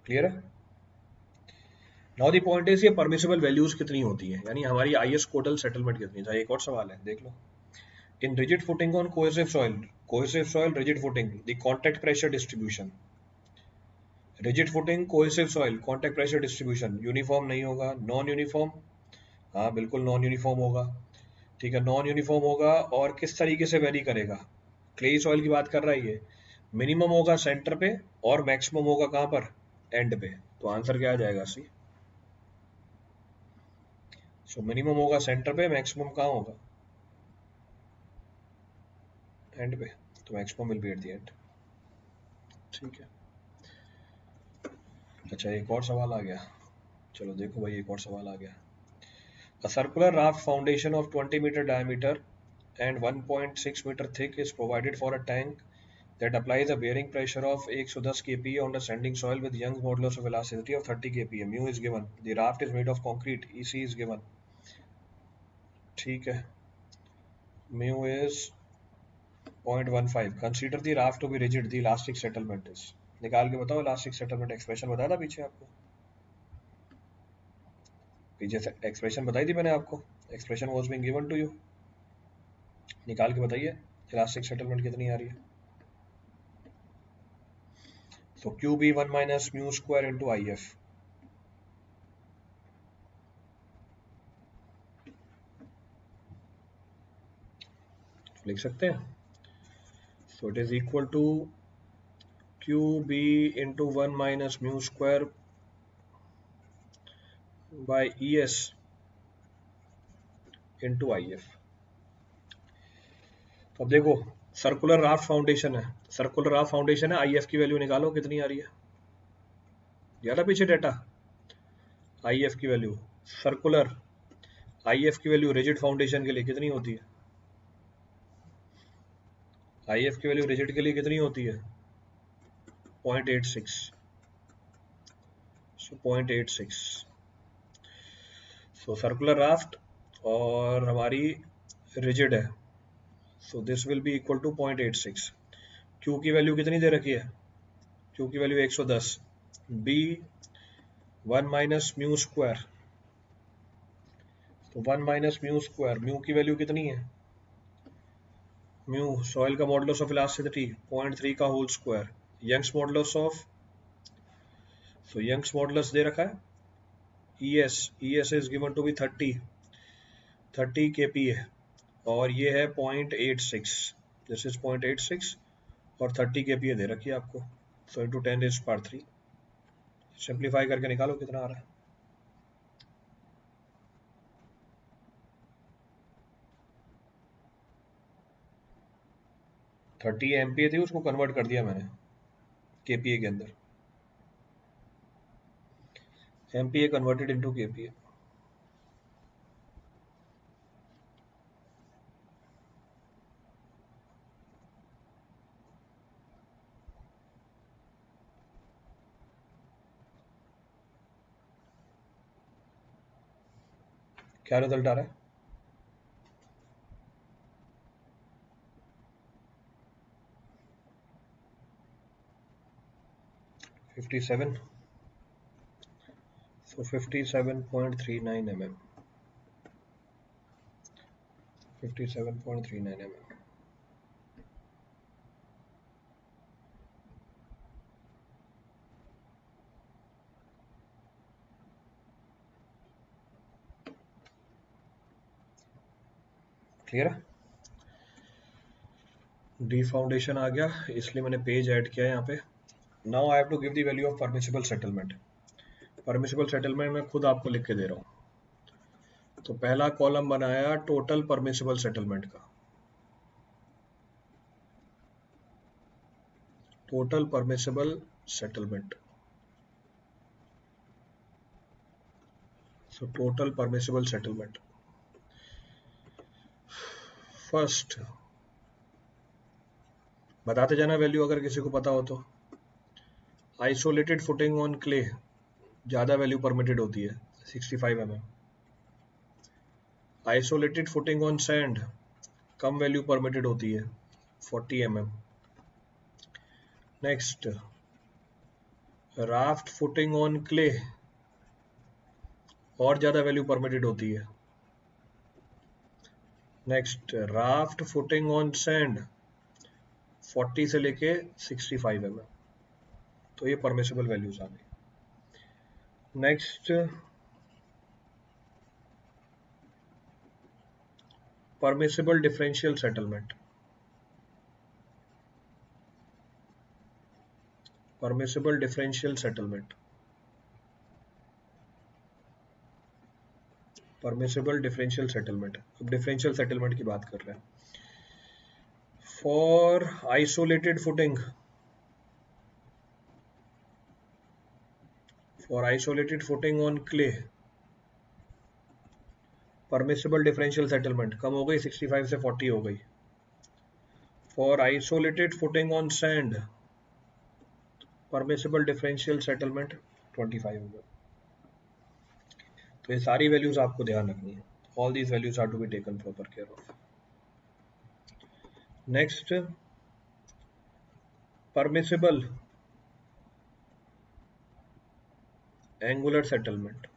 Clear है? नाउ द पॉइंट इज ये परमिसिबल वैल्यूज कितनी होती है, यानी हमारी आईएस कोडल सेटलमेंट कितनी है। एक और सवाल है, देख लो। In rigid footing on cohesive soil rigid footing, the contact pressure distribution. Rigid footing, cohesive soil, contact pressure distribution uniform नहीं होगा, नॉन यूनिफॉर्म। हाँ बिल्कुल नॉन यूनिफॉर्म होगा, ठीक है नॉन यूनिफॉर्म होगा। और किस तरीके से वेरी करेगा? क्लेई सॉइल की बात कर रहा है ये। मिनिमम होगा सेंटर पे और मैक्सिमम होगा कहां पर? एंड पे। तो आंसर क्या आ जाएगा? सी। सो मिनिमम होगा सेंटर पे, मैक्सिमम कहां होगा? एंड पे। तो maximum will be at the end. ठीक है। अच्छा एक और सवाल आ गया, चलो देखो भाई एक और सवाल आ गया। A circular raft foundation of 20 meter diameter and 1.6 meter thick is provided for a tank that applies a bearing pressure of 110 kPa on the standing soil with Young's modulus of elasticity of 30 kPa। Mu is given। The raft is made of concrete। EC is given। ठीक है, mu is 0.15। Consider the raft to be rigid। The elastic settlement is। निकाल के बताओ elastic settlement। एक्सप्रेशन बताया था पीछे आपको, पीछे से एक्सप्रेशन बताई थी मैंने आपको, expression was being given to you. निकाल के बताइए इलास्टिक सेटलमेंट कितनी आ रही है। तो Q B 1 minus mu square into I F. लिख सकते हैं, so it is equal to Q B into 1 minus mu square by E S into I F. तो अब देखो सर्कुलर राफ्ट फाउंडेशन है, सर्कुलर राफ्ट फाउंडेशन है, आई एफ की वैल्यू निकालो कितनी आ रही है। याद है पीछे डेटा, आई एफ की वैल्यू सर्कुलर, आई एफ की वैल्यू रिजिड फाउंडेशन के लिए कितनी होती है? आई एफ की वैल्यू रिजिड के लिए कितनी होती है? 0.86। सो 0.86 सो सर्कुलर राफ्ट और हमारी रिजिड है, so this will be equal to 0.86। Q की वैल्यू कितनी दे रखी है? क्यू की value 110, B 1 minus mu square, तो 1 माइनस म्यू स्क्वायर, म्यू की वैल्यू कितनी है? म्यू सॉइल का मॉडुलस ऑफ इलास्टिसिटी 0.3 का whole square, Young's modulus of, so Young's modulus दे रखा है ES is given to be 30 kPa और ये है 0.86, दिस इज 0.86 और 30 kPa दे रखी है आपको, सो इंटू 10⁻3, सिंप्लीफाई करके निकालो कितना आ रहा है। 30 MPa थी, उसको कन्वर्ट कर दिया मैंने kPa के अंदर, MPa कन्वर्टेड इनटू kPa। क्या रिजल्ट आ रहा है? 57, so 57.39 mm, 57.39 mm। क्लियर है? डी फाउंडेशन आ गया, इसलिए मैंने पेज ऐड किया है यहाँ पे। Now I have to give the value of permissible settlement. Permissible settlement मैं खुद आपको लिख के दे रहा हूँ। तो पहला कॉलम बनाया टोटल परमिसिबल सेटलमेंट का, total permissible settlement, so total permissible settlement. First बताते जाना वैल्यू अगर किसी को पता हो तो। आइसोलेटेड फुटिंग ऑन क्ले ज़्यादा वैल्यू परमिटेड होती है 65 mm। Isolated footing on sand come value permitted होती है 40 mm। Next raft footing on clay और ज़्यादा वैल्यू परमिटेड होती है। Next raft footing on sand 40 से लेके 65 mm, तो ये परमिसिबल वैल्यूज आ गई। Next permissible differential settlement, permissible differential settlement, permissible differential settlement. अब डिफरेंशियल सेटलमेंट की बात कर रहे हैं। For isolated footing, for isolated footing on clay permissible differential settlement कम हो गई, 65 से 40 हो गई। For isolated footing on sand permissible differential settlement 25 हो गया। तो ये सारी वैल्यूज आपको ध्यान रखनी है। All these values are to be taken proper care of. Next permissible angular settlement,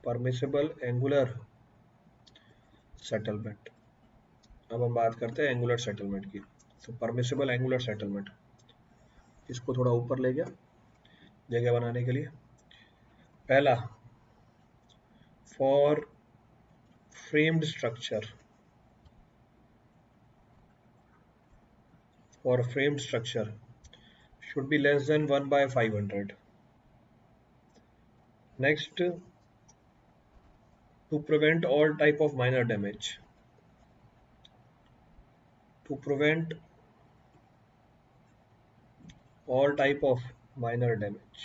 permissible angular settlement. अब हम बात करते हैं एंगुलर सेटलमेंट की। तो परमिसिबल एंगुलर सेटलमेंट, इसको थोड़ा ऊपर ले गया जगह बनाने के लिए। पहला for framed structure, for framed structure should be less than 1/500. Next, to prevent all type of minor damage, to prevent all type of minor damage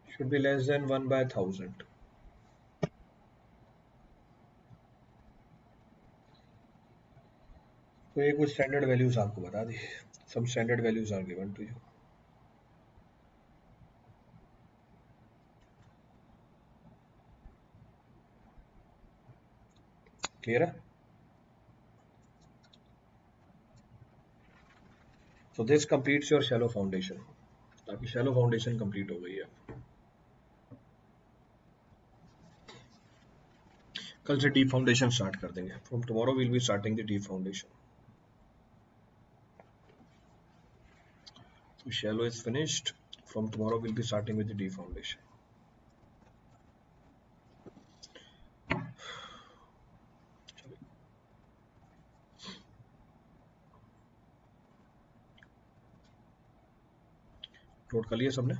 should be less than 1/1000. तो ये कुछ स्टैंडर्ड वैल्यूज आपको बता दी। Some standard values are given to you. Clear है? So this completes your shallow foundation. आपकी शैलो फाउंडेशन कंप्लीट हो गई है। कल से डीप फाउंडेशन स्टार्ट कर देंगे। From tomorrow will be starting the deep foundation. So shallow is finished. From tomorrow we'll be starting with the deep foundation. Note कर लिया सबने?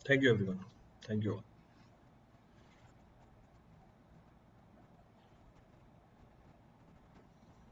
Thank you everyone. Thank you all.